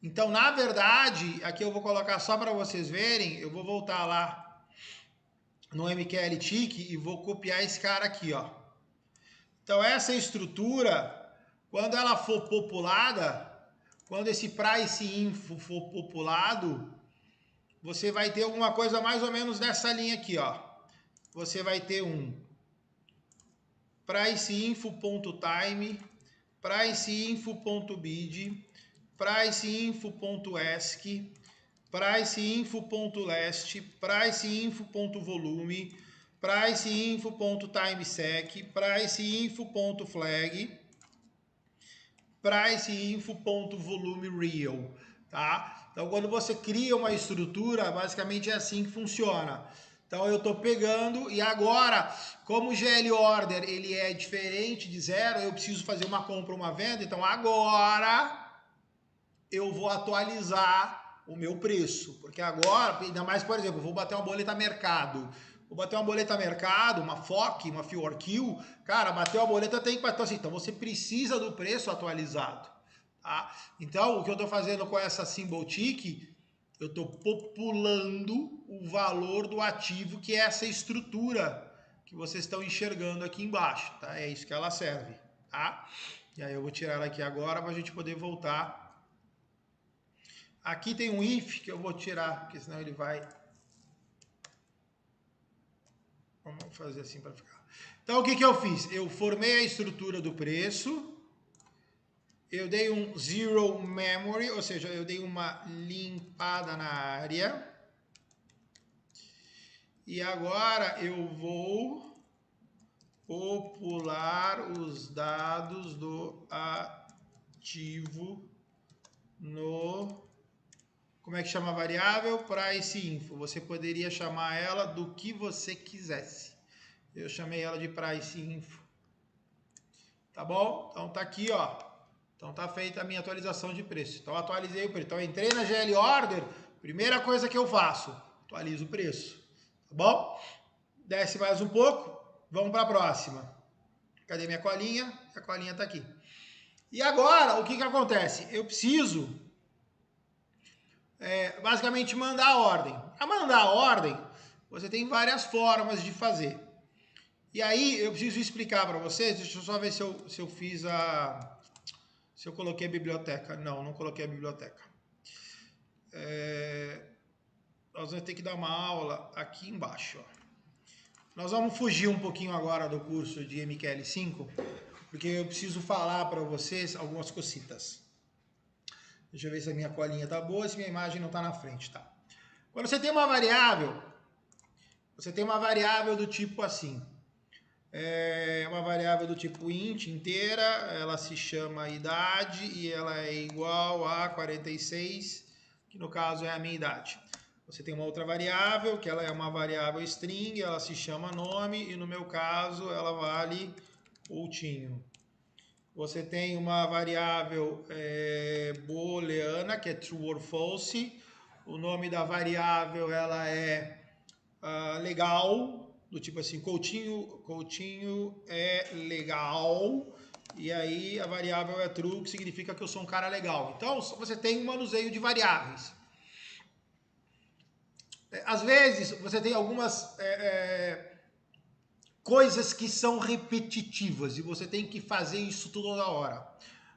Então, na verdade, aqui eu vou colocar só para vocês verem, eu vou voltar lá no MQLTick e vou copiar esse cara aqui, ó. Então essa estrutura, quando ela for populada, quando esse price info for populado, você vai ter alguma coisa mais ou menos nessa linha aqui, ó. Você vai ter um price info.time, price info.bid, price info.ask, price info.last, price info.volume, price info.timesec, price info.flag, price info.volume real, tá? Então, quando você cria uma estrutura, basicamente é assim que funciona. Então eu estou pegando e agora, como o GL Order ele é diferente de zero, eu preciso fazer uma compra, uma venda, então agora eu vou atualizar o meu preço, porque agora, ainda mais, por exemplo, eu vou bater uma boleta mercado, uma FOC, uma FIORQ, cara, bateu a boleta tem que bater assim, então você precisa do preço atualizado, tá? Então o que eu estou fazendo com essa Symbol Tick, eu estou populando o valor do ativo, que é essa estrutura que vocês estão enxergando aqui embaixo, tá? É isso que ela serve, tá? E aí eu vou tirar aqui agora para a gente poder voltar. Aqui tem um if que eu vou tirar, porque senão ele vai... Vamos fazer assim para ficar. Então o que eu fiz? Eu formei a estrutura do preço, eu dei um zero memory, ou seja, eu dei uma limpada na área. E agora eu vou popular os dados do ativo no... Como é que chama a variável? Price info. Você poderia chamar ela do que você quisesse. Eu chamei ela de price info. Tá bom? Então tá aqui, ó. Então tá feita a minha atualização de preço. Então atualizei o preço. Então entrei na GL Order, primeira coisa que eu faço, atualizo o preço. Tá bom? Desce mais um pouco, vamos para a próxima. Cadê minha colinha? A colinha tá aqui. E agora, o que acontece? Eu preciso basicamente mandar a ordem. Para mandar a ordem, você tem várias formas de fazer. E aí eu preciso explicar para vocês, deixa eu só ver se eu fiz a... Se eu coloquei a biblioteca. Não coloquei a biblioteca. Nós vamos ter que dar uma aula aqui embaixo. Ó. Nós vamos fugir um pouquinho agora do curso de MQL5, porque eu preciso falar para vocês algumas cositas. Deixa eu ver se a minha colinha tá boa, se minha imagem não está na frente, tá? Quando você tem uma variável do tipo assim, uma variável do tipo int inteira, ela se chama idade e ela é igual a 46, que no caso é a minha idade. Você tem uma outra variável, que ela é uma variável string, ela se chama nome e no meu caso ela vale Coutinho. Você tem uma variável booleana, que é true or false. O nome da variável ela é legal, do tipo assim, Coutinho é legal. E aí a variável é true, que significa que eu sou um cara legal. Então você tem um manuseio de variáveis. Às vezes você tem algumas coisas que são repetitivas e você tem que fazer isso toda hora.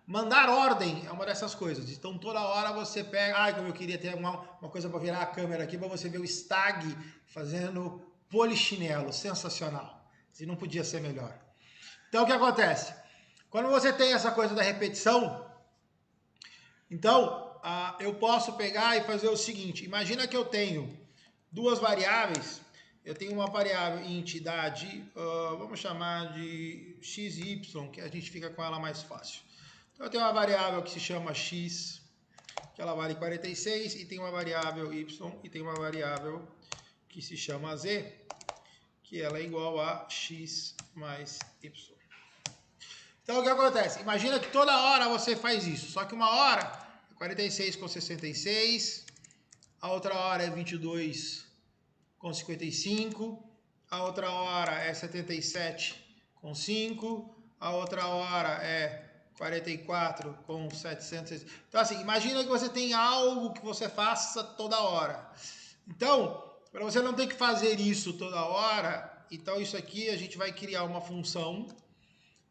Mandar ordem é uma dessas coisas. Então toda hora você pega... como eu queria ter uma coisa para virar a câmera aqui para você ver o Stag fazendo polichinelo. Sensacional. E não podia ser melhor. Então o que acontece? Quando você tem essa coisa da repetição, então eu posso pegar e fazer o seguinte. Imagina que eu tenho duas variáveis. Eu tenho uma variável int idade, vamos chamar de xy, que a gente fica com ela mais fácil. Então eu tenho uma variável que se chama x, que ela vale 46, e tem uma variável y, e tem uma variável que se chama z, que ela é igual a x mais y. Então o que acontece? Imagina que toda hora você faz isso, só que uma hora é 46 com 66, a outra hora é 22 com 55, a outra hora é 77 com 5, a outra hora é 44 com 700. Então assim, imagina que você tem algo que você faça toda hora. Então, para você não ter que fazer isso toda hora, então isso aqui a gente vai criar uma função,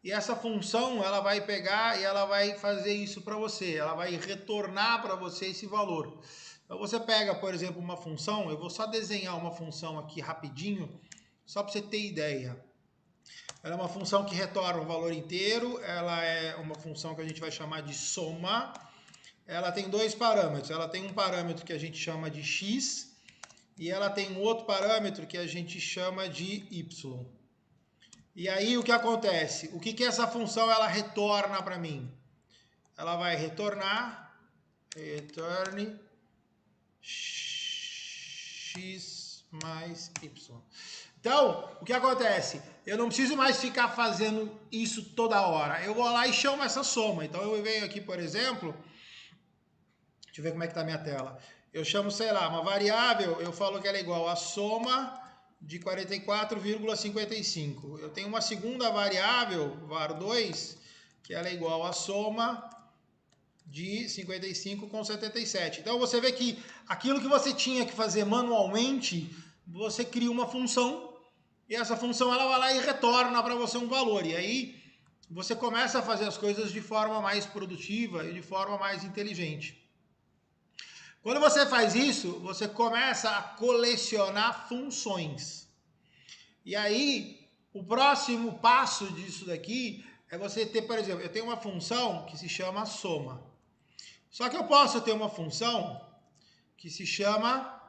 e essa função ela vai pegar e ela vai fazer isso para você, ela vai retornar para você esse valor. Então você pega, por exemplo, uma função, eu vou só desenhar uma função aqui rapidinho, só para você ter ideia. Ela é uma função que retorna um valor inteiro, ela é uma função que a gente vai chamar de soma. Ela tem dois parâmetros, ela tem um parâmetro que a gente chama de x, e ela tem um outro parâmetro que a gente chama de y. E aí o que acontece? O que essa função ela retorna para mim? Ela vai retorne x mais Y. Então, o que acontece? Eu não preciso mais ficar fazendo isso toda hora. Eu vou lá e chamo essa soma. Então, eu venho aqui, por exemplo, deixa eu ver como é que está a minha tela. Eu chamo, sei lá, uma variável, eu falo que ela é igual a soma de 44,55. Eu tenho uma segunda variável, var2, que ela é igual a soma de 55 com 77. Então, você vê que aquilo que você tinha que fazer manualmente, você cria uma função, e essa função ela vai lá e retorna para você um valor. E aí, você começa a fazer as coisas de forma mais produtiva e de forma mais inteligente. Quando você faz isso, você começa a colecionar funções. E aí, o próximo passo disso daqui é você ter, por exemplo, eu tenho uma função que se chama soma. Só que eu posso ter uma função que se chama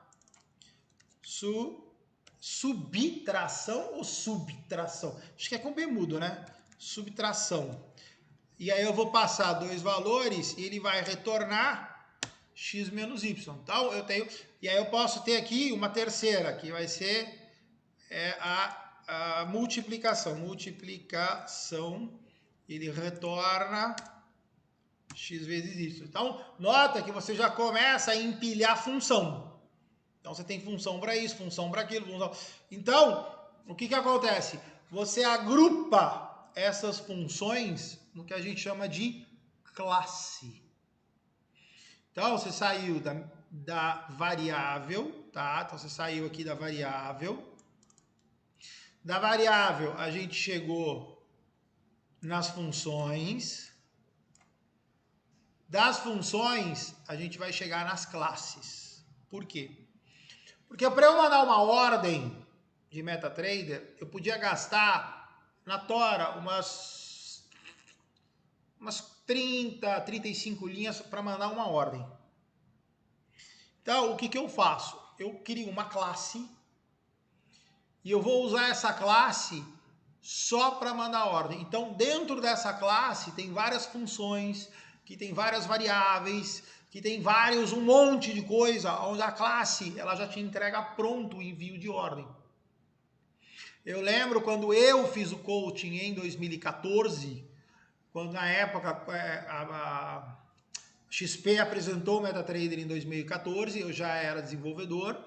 subtração ou subtração. Acho que é com B mudo, né? Subtração. E aí eu vou passar dois valores e ele vai retornar x menos y. Então, eu tenho... E aí eu posso ter aqui uma terceira, que vai ser a multiplicação. Multiplicação, ele retorna x vezes y. Então, nota que você já começa a empilhar função. Então, você tem função para isso, função para aquilo. Função... Então, o que acontece? Você agrupa essas funções no que a gente chama de classe. Então, você saiu da variável, tá? Então, você saiu aqui da variável. Da variável, a gente chegou nas funções. Das funções, a gente vai chegar nas classes. Por quê? Porque para eu mandar uma ordem de MetaTrader, eu podia gastar na tora umas 30, 35 linhas para mandar uma ordem. Então, o que eu faço? Eu crio uma classe e eu vou usar essa classe só para mandar ordem. Então, dentro dessa classe tem várias funções, que tem várias variáveis, que tem um monte de coisa, onde a classe ela já te entrega pronto o envio de ordem. Eu lembro quando eu fiz o coaching em 2014, quando na época a XP apresentou o MetaTrader em 2014, eu já era desenvolvedor,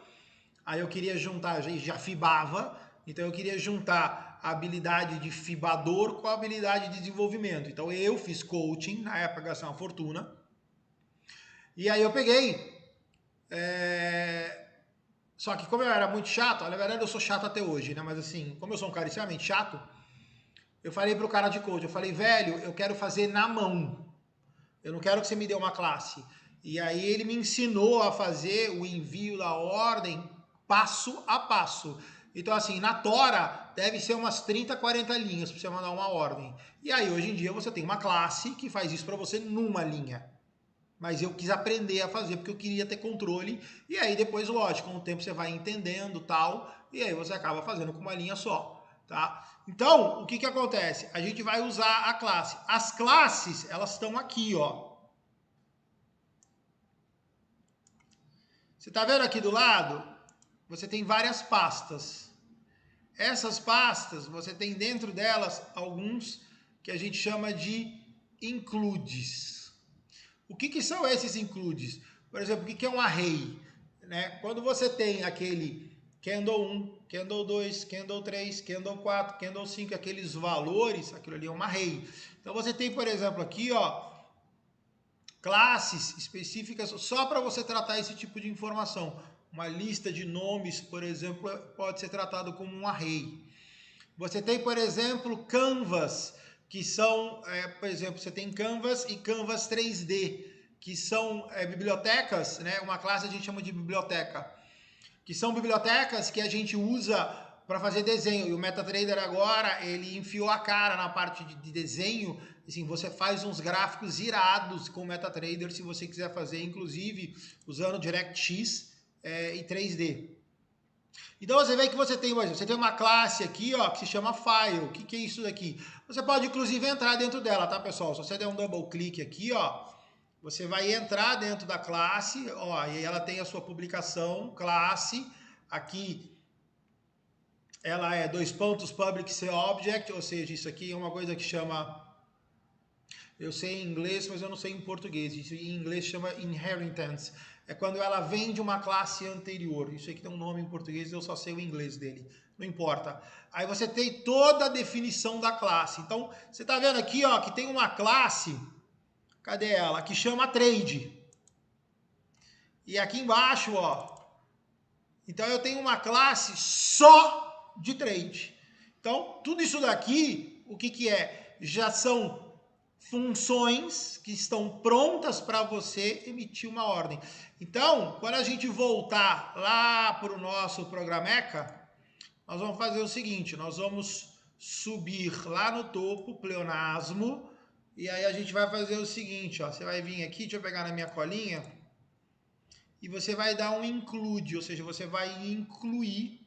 aí eu queria juntar, já fibava, então eu queria juntar a habilidade de fibador com a habilidade de desenvolvimento. Então eu fiz coaching, na época gastei uma fortuna, e aí eu peguei, só que como eu era muito chato, na verdade eu sou chato até hoje, né? Mas assim, como eu sou um cara extremamente chato, eu falei pro cara de coach, eu falei, velho, eu quero fazer na mão. Eu não quero que você me dê uma classe. E aí ele me ensinou a fazer o envio da ordem passo a passo. Então assim, na tora deve ser umas 30, 40 linhas para você mandar uma ordem. E aí hoje em dia você tem uma classe que faz isso para você numa linha. Mas eu quis aprender a fazer porque eu queria ter controle. E aí depois, lógico, com o tempo você vai entendendo tal. E aí você acaba fazendo com uma linha só. Tá? Então, o que acontece? A gente vai usar a classe. As classes, elas estão aqui, ó. Você tá vendo aqui do lado? Você tem várias pastas. Essas pastas, você tem dentro delas alguns que a gente chama de includes. O que são esses includes? Por exemplo, o que é um array? Né? Quando você tem aquele candle 1, candle 2, candle 3, candle 4, candle 5, aqueles valores, aquilo ali é um array. Então você tem, por exemplo, aqui, ó, classes específicas só para você tratar esse tipo de informação. Uma lista de nomes, por exemplo, pode ser tratado como um array. Você tem, por exemplo, canvas, que são, por exemplo, você tem Canvas e Canvas 3D, que são bibliotecas, né? Uma classe a gente chama de biblioteca, que são bibliotecas que a gente usa para fazer desenho. E o MetaTrader agora, ele enfiou a cara na parte de desenho. Assim, você faz uns gráficos irados com o MetaTrader, se você quiser fazer, inclusive, usando DirectX e 3D. Então você vê que você tem uma classe aqui, ó, que se chama File. O que é isso daqui? Você pode inclusive entrar dentro dela, tá, pessoal? Se você der um double clique aqui, ó, você vai entrar dentro da classe, ó, e ela tem a sua publicação, classe. Aqui ela é dois pontos public C object, ou seja, isso aqui é uma coisa que chama, eu sei em inglês, mas eu não sei em português, isso em inglês chama inheritance, é quando ela vem de uma classe anterior, isso aqui tem um nome em português, eu só sei o inglês dele, não importa. Aí você tem toda a definição da classe, então você está vendo aqui ó, que tem uma classe, cadê ela? Que chama trade, e aqui embaixo ó, então eu tenho uma classe só de trade. Então tudo isso daqui, o que que é? Já são funções que estão prontas para você emitir uma ordem. Então, quando a gente voltar lá para o nosso Programeca, nós vamos fazer o seguinte, nós vamos subir lá no topo, pleonasmo, e aí a gente vai fazer o seguinte, ó, você vai vir aqui, deixa eu pegar na minha colinha, e você vai dar um include, ou seja, você vai incluir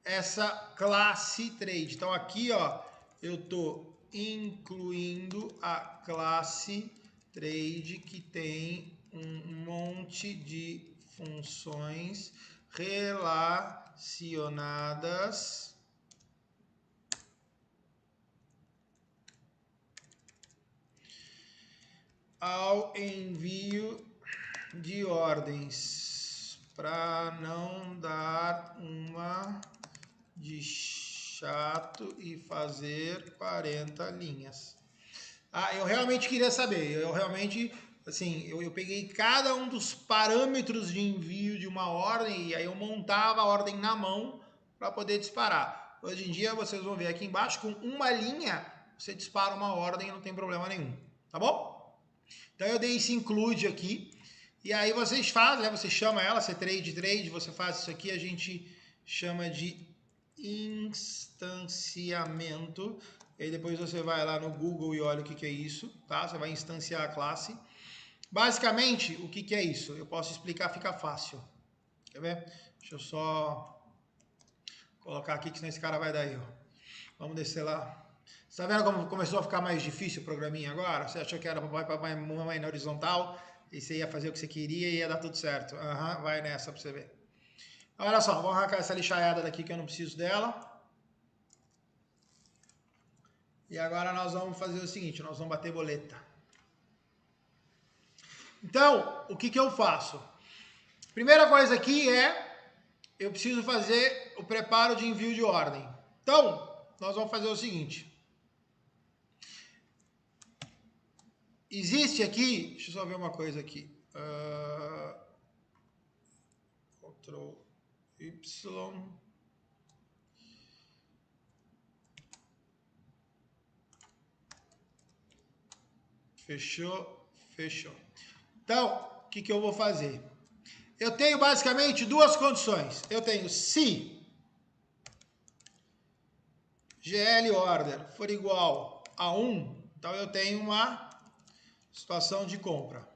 essa classe trade. Então aqui ó, eu estou incluindo a classe trade que tem um monte de funções relacionadas ao envio de ordens, para não dar uma de chato e fazer 40 linhas. Ah, eu realmente queria saber, eu realmente, assim, eu peguei cada um dos parâmetros de envio de uma ordem e aí eu montava a ordem na mão para poder disparar. Hoje em dia vocês vão ver aqui embaixo, com uma linha, você dispara uma ordem e não tem problema nenhum, tá bom? Então eu dei esse include aqui, e aí vocês fazem, né, você chama ela, você trade, você faz isso aqui, a gente chama de instanciamento, e aí depois você vai lá no Google e olha o que é isso, tá? Você vai instanciar a classe. Basicamente, o que é isso? Eu posso explicar, fica fácil. Quer ver? Deixa eu só colocar aqui, que senão esse cara vai dar erro. Vamos descer lá. Você tá vendo como começou a ficar mais difícil o programinha agora? Você achou que era mamãe na horizontal e você ia fazer o que você queria e ia dar tudo certo. Aham, vai nessa pra você ver. Olha só, vamos arrancar essa lixaiada daqui que eu não preciso dela. E agora nós vamos fazer o seguinte, nós vamos bater boleta. Então, o que eu faço? Primeira coisa aqui é, eu preciso fazer o preparo de envio de ordem. Então, nós vamos fazer o seguinte. Existe aqui, deixa eu só ver uma coisa aqui. Ctrl Y. Fechou, fechou. Então, o que eu vou fazer? Eu tenho basicamente duas condições. Eu tenho se GL order for igual a 1, então eu tenho uma situação de compra.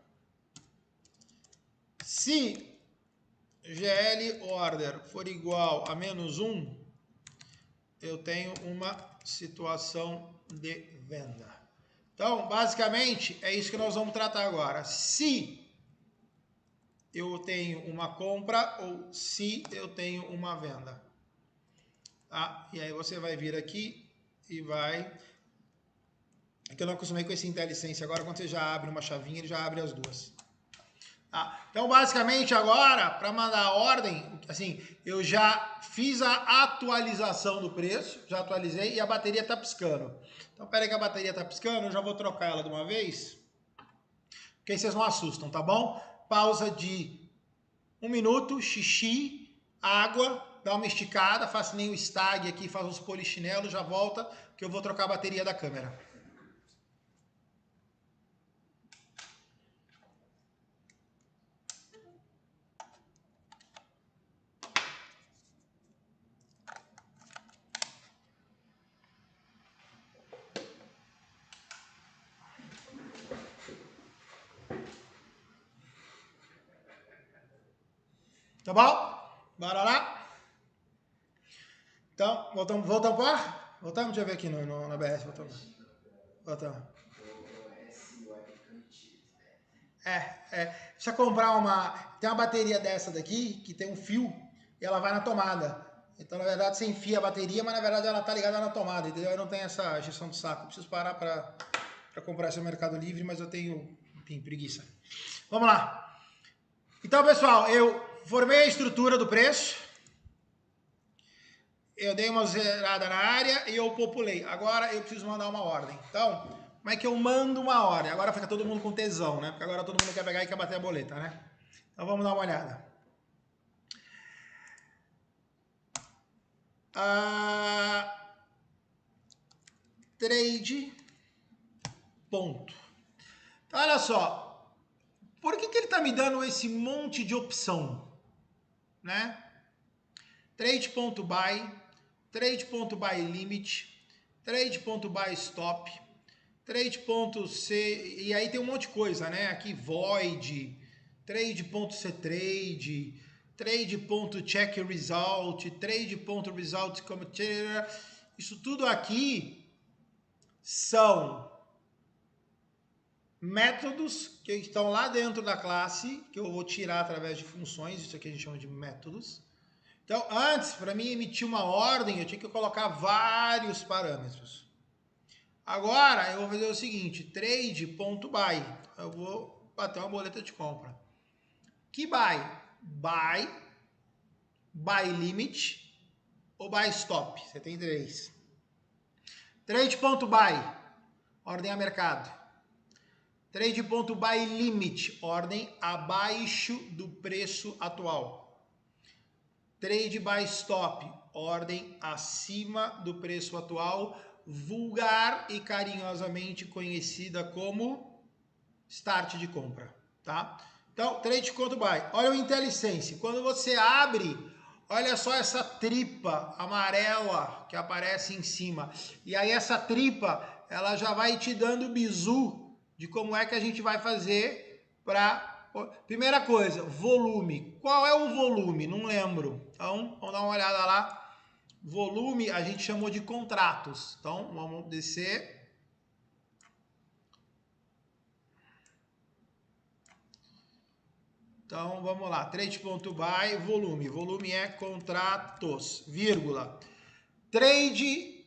Se GL order for igual a menos 1, eu tenho uma situação de venda. Então, basicamente, é isso que nós vamos tratar agora. Se eu tenho uma compra ou se eu tenho uma venda. Tá? E aí você vai vir aqui e vai... É que eu não acostumei com esse IntelliSense agora, quando você já abre uma chavinha, ele já abre as duas. Tá? Então, basicamente, agora, para mandar a ordem, assim, eu já fiz a atualização do preço, já atualizei e a bateria está piscando. Então, pera aí que a bateria está piscando, eu já vou trocar ela de uma vez, porque aí vocês não assustam, tá bom? Pausa de 1 minuto, xixi, água, dá uma esticada, faça nem o stag aqui, faz uns polichinelos, já volta, que eu vou trocar a bateria da câmera. Tá bom? Bora lá? Então, voltamos para ar? Voltamos? Deixa eu ver aqui na BS. Voltamos. Precisa comprar tem uma bateria dessa daqui, que tem um fio, e ela vai na tomada. Então, na verdade, você enfia a bateria, mas na verdade ela tá ligada na tomada, entendeu? Eu não tenho essa gestão de saco. Eu preciso parar para comprar esse no Mercado Livre, mas eu tenho, enfim, preguiça. Vamos lá. Então, pessoal, eu formei a estrutura do preço. Eu dei uma zerada na área e eu populei. Agora eu preciso mandar uma ordem. Então, como é que eu mando uma ordem? Agora fica todo mundo com tesão, né? Porque agora todo mundo quer pegar e quer bater a boleta, né? Então vamos dar uma olhada. Trade. Ponto. Então, olha só. Por que ele está me dando esse monte de opção? Né? Trade.buy, trade.buy limit, trade.buy stop, trade.c, e aí tem um monte de coisa, né? Aqui void, trade.ctrade, trade.check result, trade.result, isso tudo aqui são métodos que estão lá dentro da classe, que eu vou tirar através de funções, isso aqui a gente chama de métodos. Então, antes, para mim emitir uma ordem, eu tinha que colocar vários parâmetros. Agora, eu vou fazer o seguinte, trade.buy. Eu vou bater uma boleta de compra. Que buy? Buy limit ou buy stop? Você tem 3. Trade.buy, ordem a mercado. Trade.buy limit, ordem abaixo do preço atual. Trade by stop, ordem acima do preço atual, vulgar e carinhosamente conhecida como start de compra, tá? Então, trade.buy. Olha o IntelliSense. Quando você abre, olha só essa tripa amarela que aparece em cima. E aí essa tripa, ela já vai te dando bizu de como é que a gente vai fazer para... Primeira coisa, volume. Qual é o volume? Não lembro. Então, vamos dar uma olhada lá. Volume a gente chamou de contratos. Então, vamos descer. Então, vamos lá. Trade.buy, volume. Volume é contratos, vírgula. Trade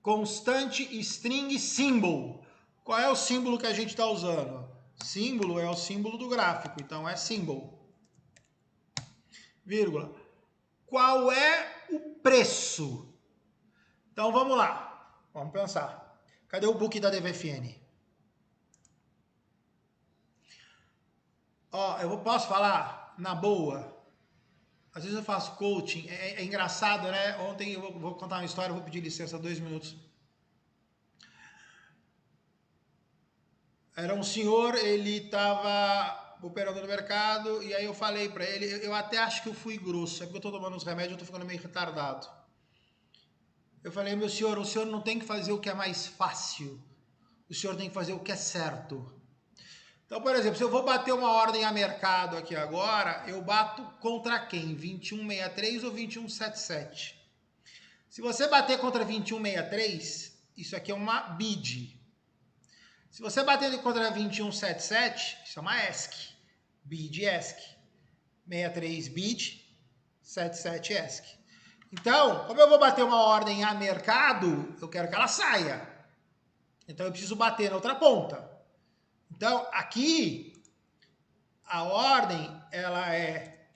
constante string symbol. Qual é o símbolo que a gente está usando? Símbolo é o símbolo do gráfico, então é symbol. Vírgula. Qual é o preço? Então vamos lá, vamos pensar. Cadê o book da DVFN? Ó, posso falar na boa? Às vezes eu faço coaching, é engraçado, né? Ontem eu vou contar uma história, vou pedir licença 2 minutos. Era um senhor, ele estava operando no mercado, e aí eu falei para ele, eu até acho que eu fui grosso, é porque eu estou tomando uns remédios, eu estou ficando meio retardado. Eu falei, meu senhor, o senhor não tem que fazer o que é mais fácil, o senhor tem que fazer o que é certo. Então, por exemplo, se eu vou bater uma ordem a mercado aqui agora, eu bato contra quem? 2163 ou 2177? Se você bater contra 2163, isso aqui é uma bid. Se você bater contra 2177, isso é uma ESC. Bid ESC. 63 bid, 77 ESC. Então, como eu vou bater uma ordem a mercado, eu quero que ela saia. Então, eu preciso bater na outra ponta. Então, aqui, a ordem, ela é...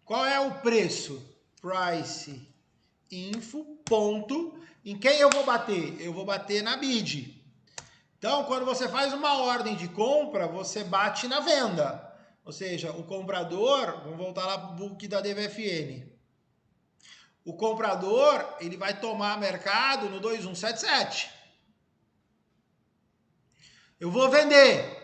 Qual é o preço? Price info, ponto. Em quem eu vou bater? Eu vou bater na bid. Então, quando você faz uma ordem de compra, você bate na venda. Ou seja, o comprador, vamos voltar lá para o book da DVFN. O comprador, ele vai tomar mercado no 2177. Eu vou vender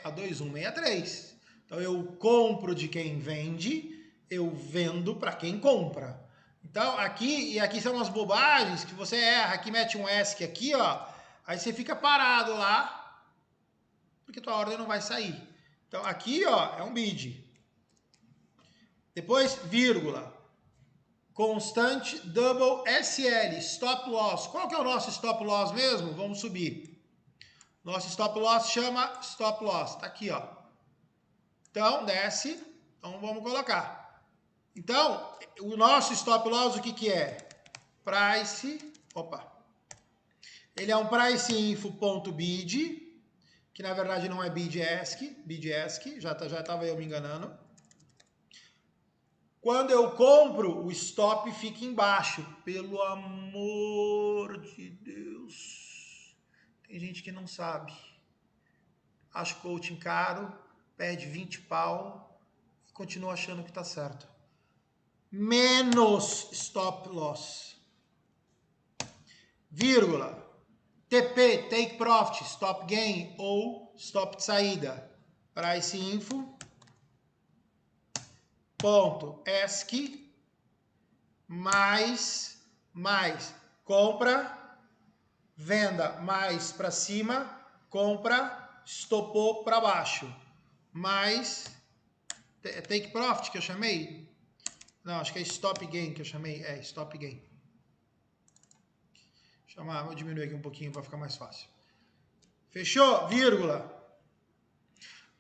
a 2163. Então, eu compro de quem vende, eu vendo para quem compra. Então, aqui são umas bobagens que você erra. Aqui mete um ESC aqui, ó. Aí você fica parado lá, porque tua ordem não vai sair. Então, aqui, ó, é um bid. Depois, vírgula. Constante double SL, stop loss. Qual que é o nosso stop loss mesmo? Vamos subir. Nosso stop loss chama stop loss. Tá aqui, ó. Então, desce. Então, vamos colocar. Então, o nosso stop loss, o que que é? Price. Opa. Ele é um priceinfo.bid, que na verdade não é bid-ask, já estava eu me enganando. Quando eu compro, o stop fica embaixo. Pelo amor de Deus. Tem gente que não sabe. Acha coaching caro, perde 20 pau e continua achando que está certo. Menos stop loss. Vírgula. TP, take profit, stop gain ou stop de saída. Price info. Ponto ask mais compra, venda mais para cima, compra, estopou para baixo, mais take profit que eu chamei, não, acho que é stop gain que eu chamei, stop gain. Vou diminuir aqui um pouquinho para ficar mais fácil. Fechou? Vírgula.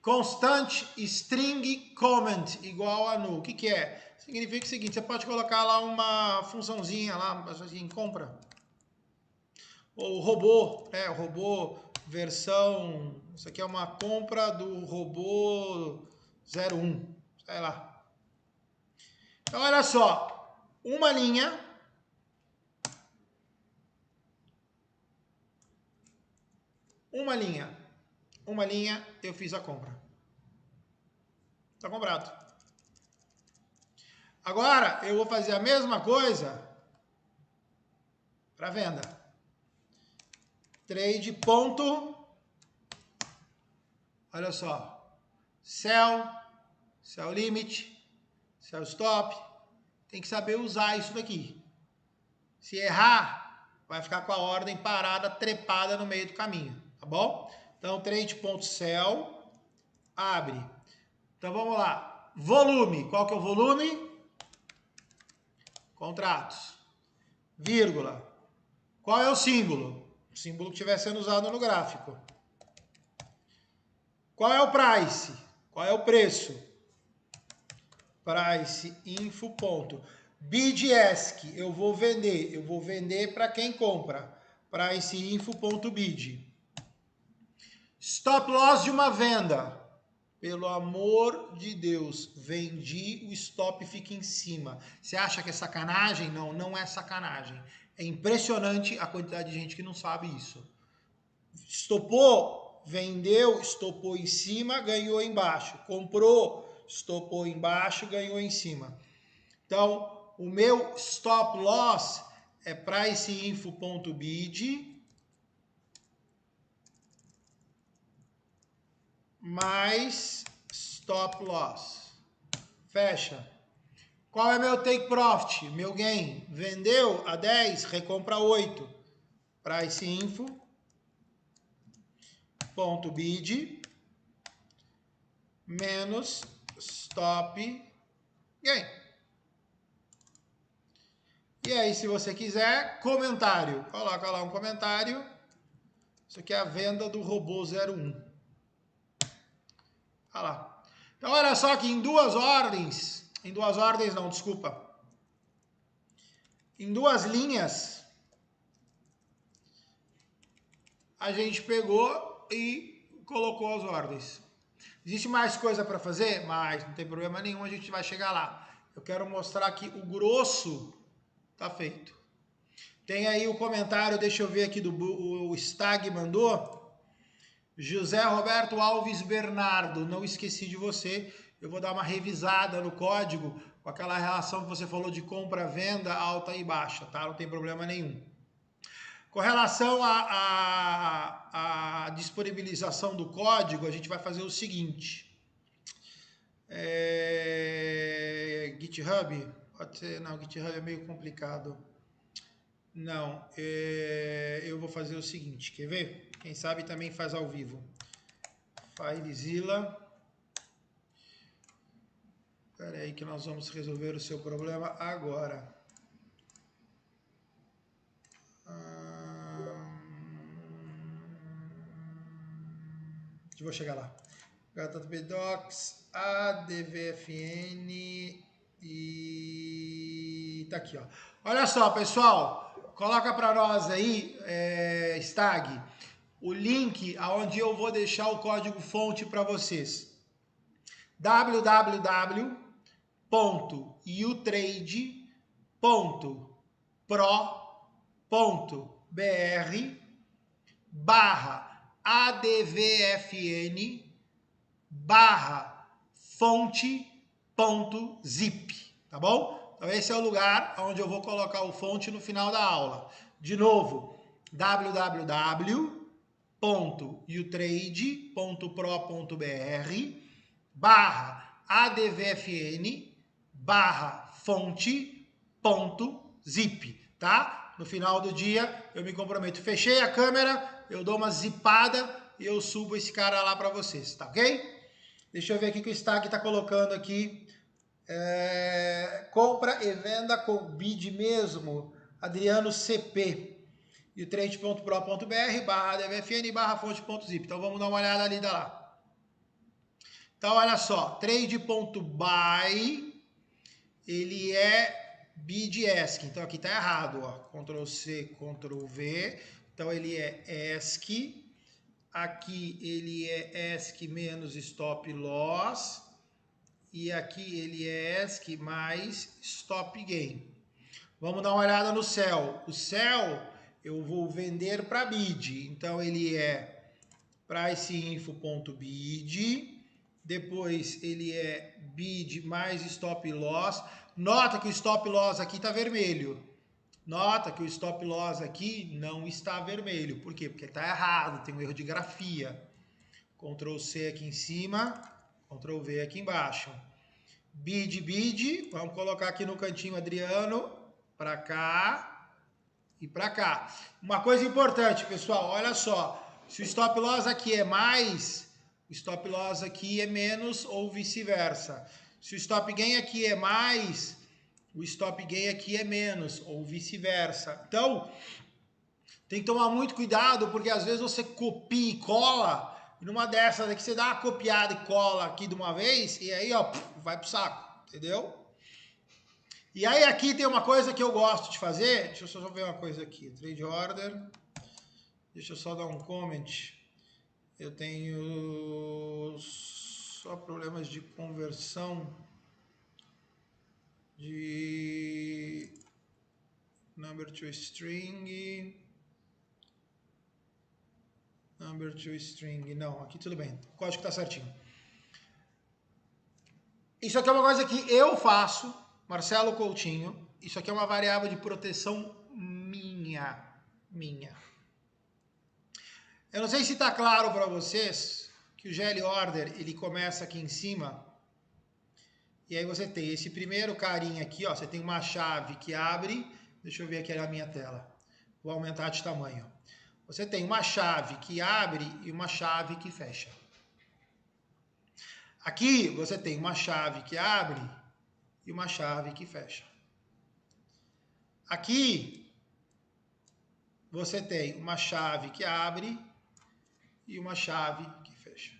Constante string comment igual a null. O que que é? Significa o seguinte, você pode colocar lá uma funçãozinha lá, assim, compra. Ou robô, o robô versão, isso aqui é uma compra do robô 01, sei lá. Então olha só, uma linha eu fiz a compra. Está comprado. Agora eu vou fazer a mesma coisa para venda. Trade ponto, olha só, sell limit, sell stop, tem que saber usar isso daqui. Se errar, vai ficar com a ordem parada, trepada no meio do caminho, tá bom? Então, trade.sell, abre. Então, vamos lá. Volume, qual que é o volume? Contratos. Vírgula. Qual é o símbolo? O símbolo que estiver sendo usado no gráfico. Qual é o price? Qual é o preço? Price info ponto. Bid ask, eu vou vender para quem compra. Price info ponto bid. Stop loss de uma venda. Pelo amor de Deus, vendi, o stop fica em cima. Você acha que é sacanagem? Não, não é sacanagem. É impressionante a quantidade de gente que não sabe isso. Estopou, vendeu, estopou em cima, ganhou embaixo. Comprou, estopou embaixo, ganhou em cima. Então, o meu stop loss é priceinfo.bid mais stop loss. Fecha. Qual é meu take profit? Meu gain. Vendeu a 10, recompra 8. Priceinfo.bid menos stop gain. E aí, se você quiser, comentário. Coloca lá um comentário. Isso aqui é a venda do robô 01. Olha lá. Então, olha só que em duas ordens não, desculpa. Em duas linhas, a gente pegou e colocou as ordens. Existe mais coisa para fazer? Mas não tem problema nenhum, a gente vai chegar lá. Eu quero mostrar que o grosso tá feito. Tem aí o comentário, deixa eu ver aqui, o Stag mandou. José Roberto Alves Bernardo, não esqueci de você. Eu vou dar uma revisada no código com aquela relação que você falou de compra, venda, alta e baixa, tá? Não tem problema nenhum. Com relação à disponibilização do código, a gente vai fazer o seguinte. GitHub? Pode ser, não, GitHub é meio complicado. Não, eu vou fazer o seguinte, quer ver? Quem sabe também faz ao vivo. FileZilla. Espera aí que nós vamos resolver o seu problema agora. Eu vou chegar lá. HTTP Docs, ADVFN e tá aqui, ó. Olha só, pessoal, coloca para nós aí, Stag, o link aonde eu vou deixar o código fonte para vocês. www.utrade.pro.br/fonte.zip, tá bom? Então esse é o lugar onde eu vou colocar o fonte no final da aula. De novo, www.utrade.pro.br/advfn/fonte.zip, tá? No final do dia eu me comprometo. Fechei a câmera, eu dou uma zipada e eu subo esse cara lá para vocês, tá ok? Deixa eu ver aqui que o Stag está colocando aqui. Compra e venda com bid mesmo. Adriano CP. E o trade.pro.br/advfn/fonte.zip. Então vamos dar uma olhada ali lá. Então olha só, trade.buy, ele é bid ESC. Então aqui tá errado, ó. Ctrl C, Ctrl V. Então ele é ESC. Aqui ele é ESC menos stop loss. E aqui ele é ESC mais stop gain. Vamos dar uma olhada no sell. O sell eu vou vender para bid. Então ele é priceinfo.bid. Depois ele é bid mais stop loss. Nota que o stop loss aqui está vermelho. Nota que o stop loss aqui não está vermelho. Por quê? Porque está errado, tem um erro de grafia. Ctrl C aqui em cima, Ctrl V aqui embaixo. Bid, bid, vamos colocar aqui no cantinho, Adriano, para cá e para cá. Uma coisa importante, pessoal, olha só. Se o stop loss aqui é mais, o stop loss aqui é menos ou vice-versa. Se o stop gain aqui é mais, o stop gain aqui é menos ou vice-versa. Então, tem que tomar muito cuidado, porque às vezes você copia e cola, e numa dessas aqui você dá uma copiada e cola aqui de uma vez, e aí ó, vai pro saco, entendeu? E aí aqui tem uma coisa que eu gosto de fazer, deixa eu só ver uma coisa aqui, trade order, deixa eu só dar um comment, eu tenho só problemas de conversão de number to string, number to string, não, aqui tudo bem, o código está certinho. Isso aqui é uma coisa que eu faço, Marcelo Coutinho, isso aqui é uma variável de proteção minha. Eu não sei se está claro para vocês que o GL Order, ele começa aqui em cima, e aí você tem esse primeiro carinha aqui, ó, você tem uma chave que abre, deixa eu ver aqui na minha tela, vou aumentar de tamanho. Você tem uma chave que abre e uma chave que fecha. Aqui você tem uma chave que abre e uma chave que fecha. Aqui você tem uma chave que abre e uma chave que fecha.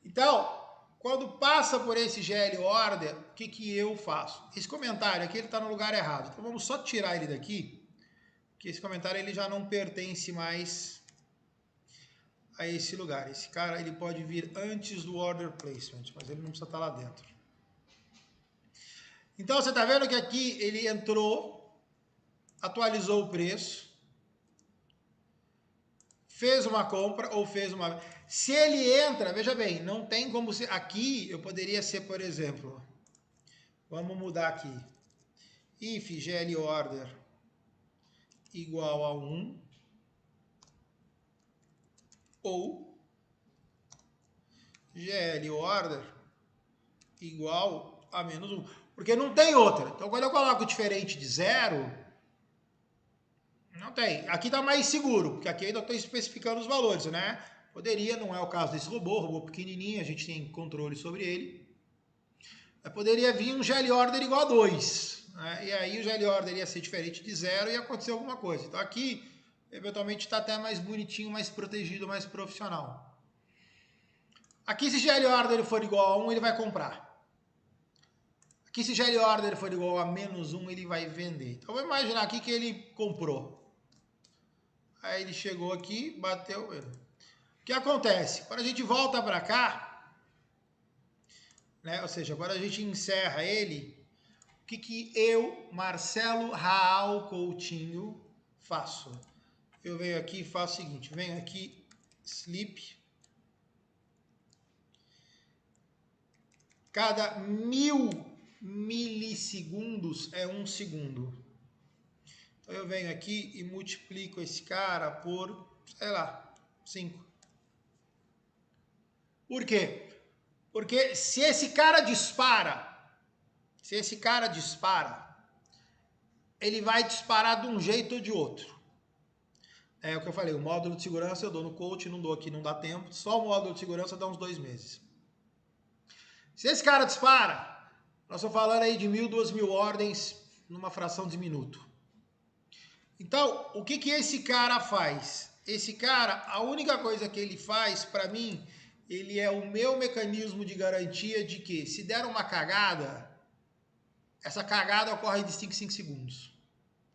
Então, quando passa por esse GL Order, o que eu faço? Esse comentário aqui ele está no lugar errado. Então vamos só tirar ele daqui, porque esse comentário ele já não pertence mais a esse lugar. Esse cara ele pode vir antes do Order Placement, mas ele não precisa estar lá dentro. Então você está vendo que aqui ele entrou, atualizou o preço, fez uma compra ou fez uma... Se ele entra, veja bem, não tem como ser... Aqui eu poderia ser, por exemplo, vamos mudar aqui. If GL Order igual a 1 ou GL Order igual a menos 1. Porque não tem outra. Então, quando eu coloco diferente de 0, não tem. Aqui está mais seguro, porque aqui ainda estou especificando os valores, né? Poderia, não é o caso desse robô pequenininho, a gente tem controle sobre ele. Poderia vir um GL Order igual a 2. Né? E aí o GL Order ia ser diferente de 0 e ia acontecer alguma coisa. Então aqui, eventualmente, está até mais bonitinho, mais protegido, mais profissional. Aqui se GL order for igual a 1, ele vai comprar. Aqui se GL order for igual a -1, ele vai vender. Então vamos imaginar aqui que ele comprou. Aí ele chegou aqui, bateu. O que acontece? Quando a gente volta para cá, né? Ou seja, quando a gente encerra ele, o que eu, Marcelo Raal Coutinho, faço? Eu venho aqui e faço o seguinte, venho aqui, sleep. Cada 1000 milissegundos é 1 segundo. Então eu venho aqui e multiplico esse cara por, sei lá, 5. Por quê? Porque se esse cara dispara, ele vai disparar de um jeito ou de outro. É o que eu falei, o módulo de segurança eu dou no coach, não dou aqui, não dá tempo. Só o módulo de segurança dá uns 2 meses. Se esse cara dispara, nós estamos falando aí de 1.000, 2.000 ordens numa fração de minuto. Então, o que esse cara faz? Esse cara, a única coisa que ele faz, para mim, ele é o meu mecanismo de garantia de que, se der uma cagada, essa cagada ocorre de 5 em 5 segundos.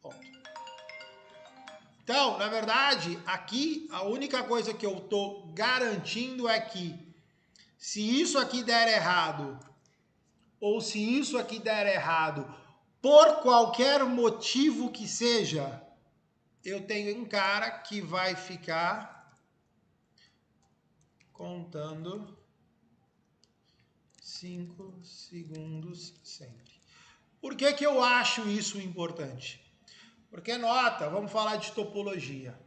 Ponto. Então, na verdade, aqui, a única coisa que eu estou garantindo é que, se isso aqui der errado, ou se isso aqui der errado, por qualquer motivo que seja, eu tenho um cara que vai ficar contando 5 segundos sempre. Por que eu acho isso importante? Porque nota, vamos falar de topologia.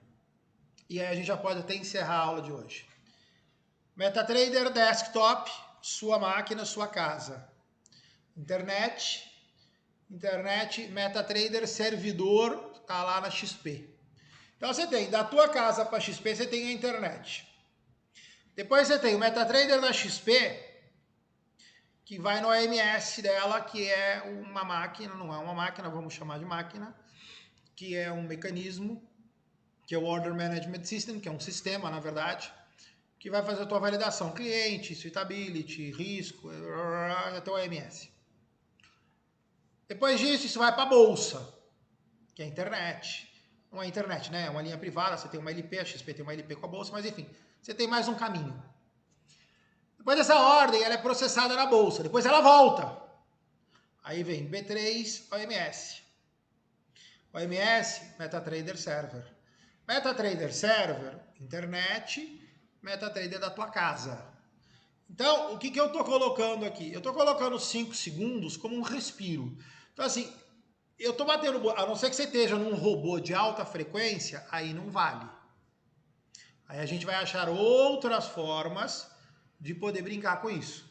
E aí a gente já pode até encerrar a aula de hoje. MetaTrader desktop, sua máquina, sua casa. Internet, MetaTrader servidor, tá lá na XP. Então você tem, da tua casa para XP, você tem a internet. Depois você tem o MetaTrader da XP, que vai no OMS dela, que é uma máquina, não é uma máquina, vamos chamar de máquina, que é um mecanismo, que é o Order Management System, que é um sistema, na verdade, que vai fazer a tua validação, cliente, suitability, risco, até o OMS. Depois disso, isso vai para a bolsa, que é a internet. Não é internet, né? É uma linha privada, você tem uma LP, a XP tem uma LP com a bolsa, mas enfim, você tem mais um caminho. Depois dessa ordem, ela é processada na bolsa, depois ela volta. Aí vem B3, OMS. OMS, MetaTrader Server. MetaTrader Server, internet, MetaTrader da tua casa. Então, o que eu estou colocando aqui? Eu estou colocando 5 segundos como um respiro. Então, assim, eu estou batendo, a não ser que você esteja num robô de alta frequência, aí não vale. Aí a gente vai achar outras formas de poder brincar com isso.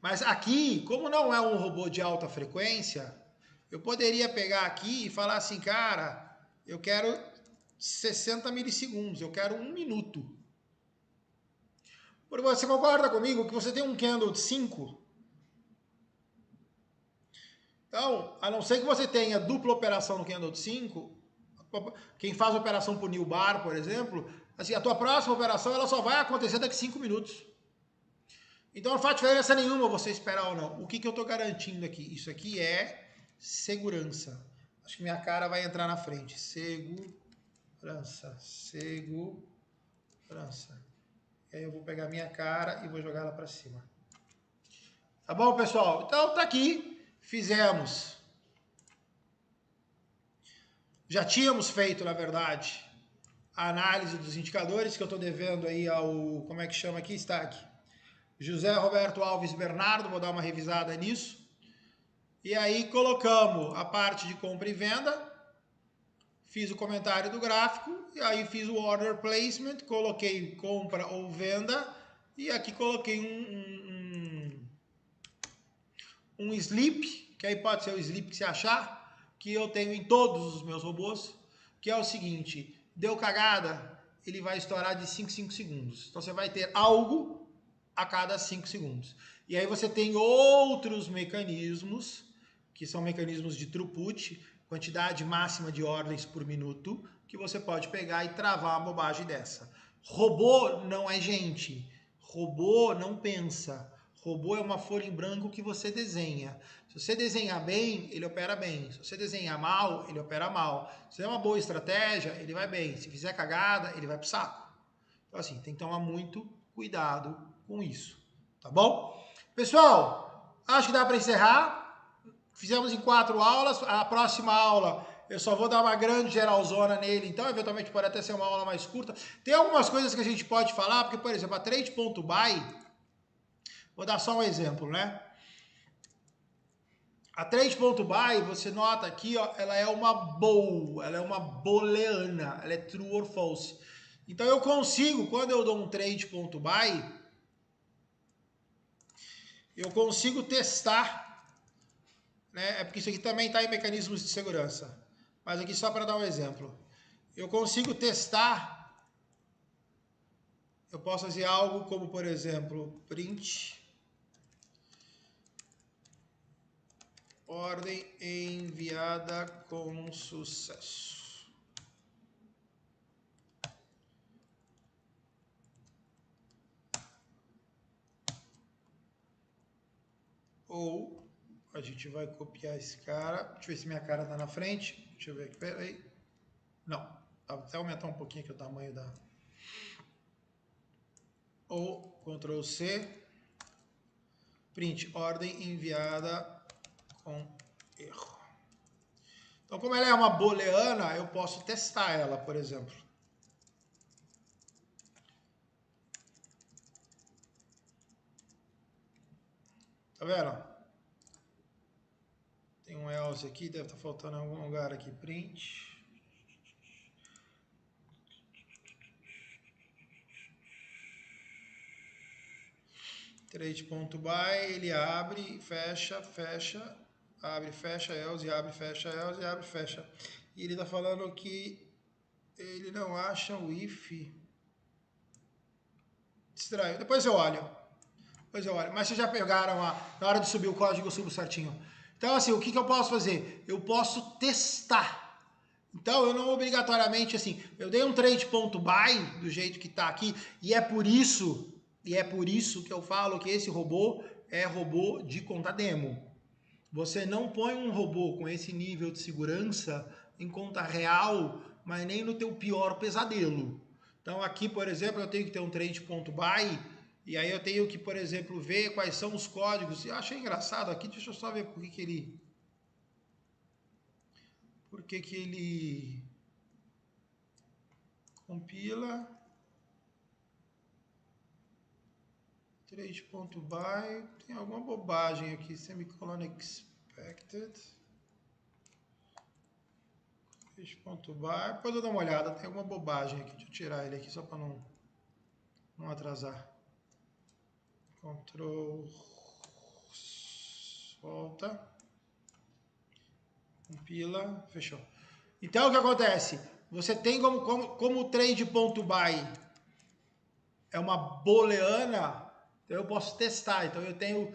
Mas aqui, como não é um robô de alta frequência, eu poderia pegar aqui e falar assim, cara, eu quero 60 milissegundos, eu quero 1 minuto. Porque você concorda comigo que você tem um candle de 5? Então, a não ser que você tenha dupla operação no candle de 5, quem faz operação por New Bar, por exemplo, assim, a tua próxima operação ela só vai acontecer daqui a 5 minutos. Então não faz diferença nenhuma você esperar ou não. O que eu estou garantindo aqui? Isso aqui é segurança. Acho que minha cara vai entrar na frente. Segurança. E aí eu vou pegar minha cara e vou jogar ela para cima. Tá bom, pessoal? Então tá aqui. Fizemos. Já tínhamos feito, na verdade, a análise dos indicadores que eu estou devendo aí ao... Como é que chama aqui? Está aqui. José Roberto Alves Bernardo, vou dar uma revisada nisso. E aí colocamos a parte de compra e venda, fiz o comentário do gráfico, e aí fiz o order placement, coloquei compra ou venda, e aqui coloquei um sleep, que aí pode ser o sleep que você achar, que eu tenho em todos os meus robôs, que é o seguinte, deu cagada, ele vai estourar de 5 em 5 segundos. Então você vai ter algo a cada 5 segundos. E aí você tem outros mecanismos, que são mecanismos de throughput, quantidade máxima de ordens por minuto, que você pode pegar e travar uma bobagem dessa. Robô não é gente. Robô não pensa. Robô é uma folha em branco que você desenha. Se você desenhar bem, ele opera bem. Se você desenhar mal, ele opera mal. Se é uma boa estratégia, ele vai bem. Se fizer cagada, ele vai pro saco. Então, assim, tem que tomar muito cuidado com isso. Tá bom? Pessoal, acho que dá para encerrar. Fizemos em 4 aulas. A próxima aula eu só vou dar uma grande geralzona nele, então eventualmente pode até ser uma aula mais curta. Tem algumas coisas que a gente pode falar, porque, por exemplo, a Trade.buy, vou dar só um exemplo, né? A Trade.buy, você nota aqui, ó, ela é uma bull, ela é uma booleana, ela é true or false. Então eu consigo, quando eu dou um Trade.buy, eu consigo testar, né? É porque isso aqui também está em mecanismos de segurança. Mas aqui só para dar um exemplo. Eu consigo testar, eu posso fazer algo como, por exemplo, print ordem enviada com sucesso. Ou a gente vai copiar esse cara. Deixa eu ver se minha cara está na frente. Deixa eu ver aqui, peraí. Não, até aumentar um pouquinho aqui o tamanho da... Ou Ctrl C, print ordem enviada com erro. Então, como ela é uma booleana, eu posso testar ela, por exemplo. Tá vendo? Tem um else aqui, deve estar faltando em algum lugar aqui. Print. Trade.buy, ele abre, fecha, fecha, abre, fecha, else, abre, fecha, else, abre, fecha. E ele está falando que ele não acha o if. Estranho. Depois eu olho. Mas vocês já pegaram na hora de subir o código, eu subo certinho. Então, assim, o que eu posso fazer? Eu posso testar. Então, eu não obrigatoriamente, assim, eu dei um trade.buy do jeito que está aqui, e é por isso que eu falo que esse robô é robô de conta demo. Você não põe um robô com esse nível de segurança em conta real, mas nem no teu pior pesadelo. Então aqui, por exemplo, eu tenho que ter um trade.buy, e aí eu tenho que, por exemplo, ver quais são os códigos. Eu achei engraçado aqui, deixa eu só ver por que ele... Por que ele compila... Trade.buy, tem alguma bobagem aqui, semicolon expected. Trade.buy, depois eu dou uma olhada, tem alguma bobagem aqui, deixa eu tirar ele aqui só para não atrasar. Ctrl, solta, compila, fechou. Então o que acontece? Você tem como o trade.buy é uma booleana, então eu posso testar. Então eu tenho,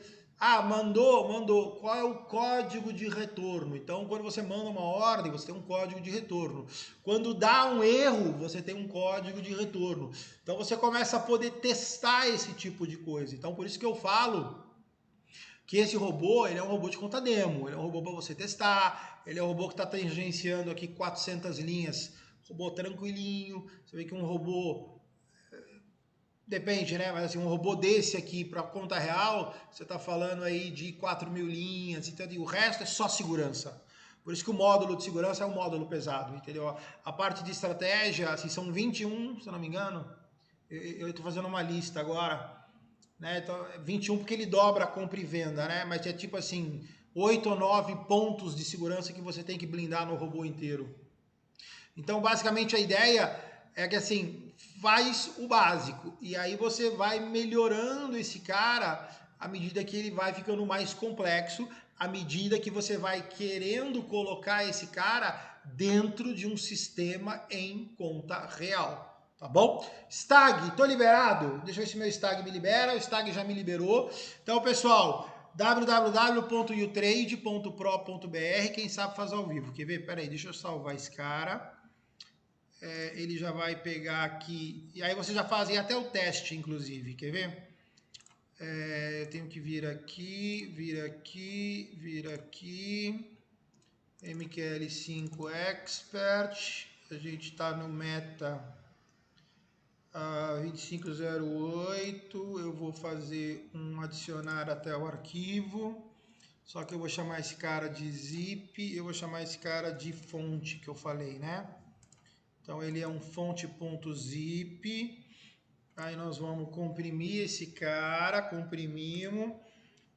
mandou, qual é o código de retorno? Então quando você manda uma ordem, você tem um código de retorno. Quando dá um erro, você tem um código de retorno. Então você começa a poder testar esse tipo de coisa. Então por isso que eu falo que esse robô, ele é um robô de conta demo, ele é um robô para você testar, ele é um robô que está tangenciando aqui 400 linhas, robô tranquilinho. Você vê que um robô... Depende, né? Mas assim, um robô desse aqui para conta real, você está falando aí de 4.000 linhas, então, e o resto é só segurança. Por isso que o módulo de segurança é um módulo pesado, entendeu? A parte de estratégia, assim, são 21, se eu não me engano. Eu estou fazendo uma lista agora, né? Então, 21 porque ele dobra a compra e venda, né? Mas é tipo assim, 8 ou 9 pontos de segurança que você tem que blindar no robô inteiro. Então, basicamente, a ideia é que, assim, faz o básico. E aí você vai melhorando esse cara à medida que ele vai ficando mais complexo, à medida que você vai querendo colocar esse cara dentro de um sistema em conta real. Tá bom? Stag, tô liberado? Deixa eu ver se meu Stag me libera. O Stag já me liberou. Então, pessoal, www.utrade.pro.br. Quem sabe faz ao vivo. Quer ver? Pera aí, deixa eu salvar esse cara. ele já vai pegar aqui, e aí vocês já fazem até o teste, inclusive, quer ver? Eu tenho que vir aqui, vir aqui, MQL5 Expert, a gente está no meta 2508, eu vou fazer um adicionar até o arquivo, só que eu vou chamar esse cara de zip, eu vou chamar esse cara de fonte, que eu falei, né? Então ele é um fonte.zip, aí nós vamos comprimir esse cara, comprimimos.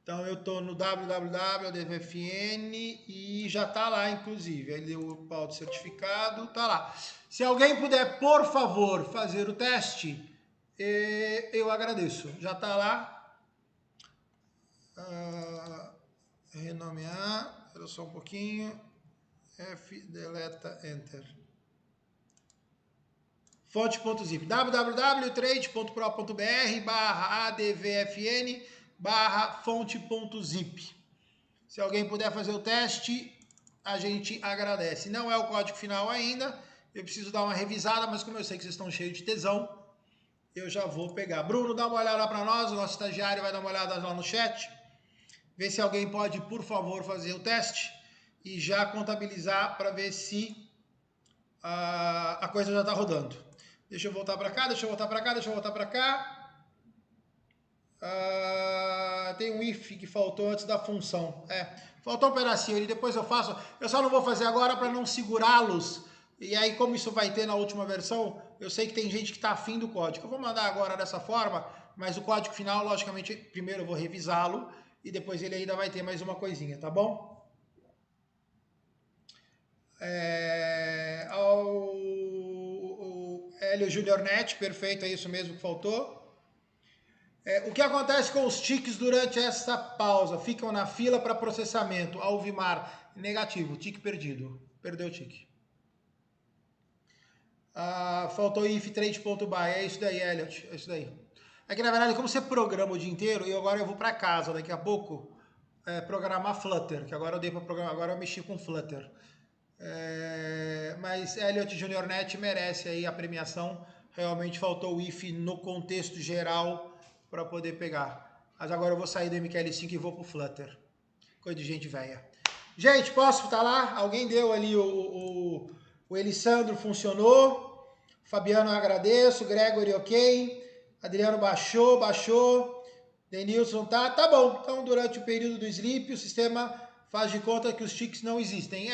Então eu estou no www.advfn e já está lá, inclusive. Ele deu o pau de certificado, está lá. Se alguém puder, por favor, fazer o teste, eu agradeço. Já está lá. Renomear, espera só um pouquinho. F, deleta, enter. Fonte.zip, www.trade.pro.br/advfn/fonte.zip. Se alguém puder fazer o teste, a gente agradece. Não é o código final ainda, eu preciso dar uma revisada, mas como eu sei que vocês estão cheios de tesão, eu já vou pegar. Bruno, dá uma olhada para nós, o nosso estagiário vai dar uma olhada lá no chat, ver se alguém pode, por favor, fazer o teste e já contabilizar para ver se a coisa já está rodando. Deixa eu voltar para cá, deixa eu voltar para cá, deixa eu voltar para cá. Tem um if que faltou antes da função. Faltou um pedacinho ali, depois eu faço. Eu só não vou fazer agora para não segurá-los. E aí, como isso vai ter na última versão, eu sei que tem gente que está afim do código. Eu vou mandar agora dessa forma, mas o código final, logicamente, primeiro eu vou revisá-lo e depois ele ainda vai ter mais uma coisinha, tá bom? O Hélio Junior Net, perfeito, é isso mesmo que faltou. O que acontece com os tiques durante essa pausa? Ficam na fila para processamento. Alvimar, negativo, tique perdido. Perdeu o tique. Faltou if trade.by, é isso daí, Elliot, é isso daí. É que na verdade, como você programa o dia inteiro, e agora eu vou para casa daqui a pouco programar Flutter, que agora eu dei para programar, agora eu mexi com Flutter. Mas Elliot Junior Net merece aí a premiação. Realmente faltou o if no contexto geral para poder pegar. Mas agora eu vou sair do MQL5 e vou pro Flutter. Coisa de gente velha. Gente, posso estar lá? Alguém deu ali o Elisandro, funcionou. Fabiano, eu agradeço. Gregory, ok. Adriano baixou. Denilson, tá bom. Então, durante o período do sleep, o sistema faz de conta que os tiques não existem.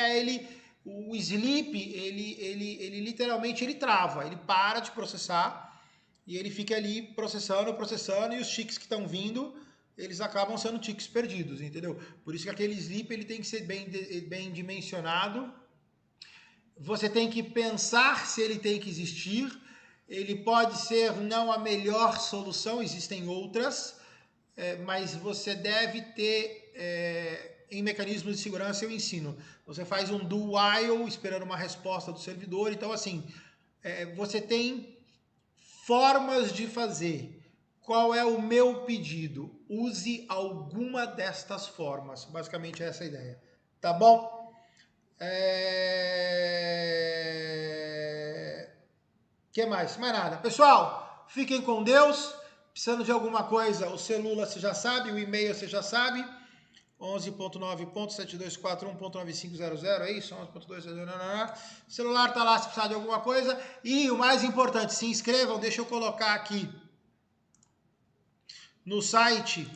O sleep, ele literalmente ele trava, ele para de processar e ele fica ali processando, e os tiques que estão vindo, eles acabam sendo tiques perdidos, entendeu? Por isso que aquele sleep ele tem que ser bem dimensionado. Você tem que pensar se ele tem que existir. Ele pode ser não a melhor solução, existem outras, mas você deve ter... em mecanismos de segurança eu ensino. Você faz um do while esperando uma resposta do servidor. Então, assim, você tem formas de fazer. Qual é o meu pedido? Use alguma destas formas. Basicamente, essa é a ideia. Tá bom? Que mais? Mais nada. Pessoal, fiquem com Deus. Precisando de alguma coisa, o celular você já sabe, o e-mail você já sabe. 11.9.7241.9500, é isso? 11.2... O celular tá lá se precisar de alguma coisa. E o mais importante, se inscrevam, deixa eu colocar aqui no site,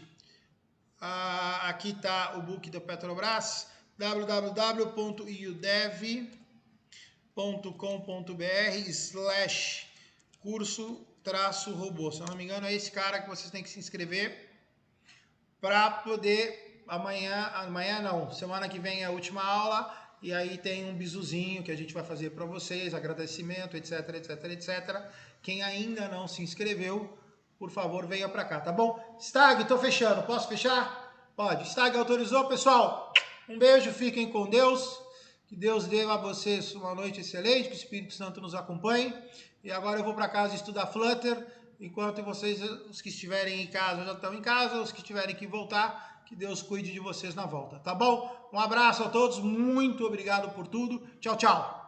aqui tá o book da Petrobras, www.iudev.com.br/curso-robô. Se eu não me engano, é esse cara que vocês têm que se inscrever para poder... Amanhã não, semana que vem é a última aula e aí tem um bizuzinho que a gente vai fazer para vocês, agradecimento, etc. Quem ainda não se inscreveu, por favor, venha para cá, tá bom? Stag, tô fechando, posso fechar? Pode. Stag autorizou, pessoal? Um beijo, fiquem com Deus, que Deus dê a vocês uma noite excelente, que o Espírito Santo nos acompanhe. E agora eu vou para casa estudar Flutter, enquanto vocês, os que estiverem em casa já estão em casa, os que tiverem que voltar, que Deus cuide de vocês na volta, tá bom? Um abraço a todos, muito obrigado por tudo. Tchau, tchau.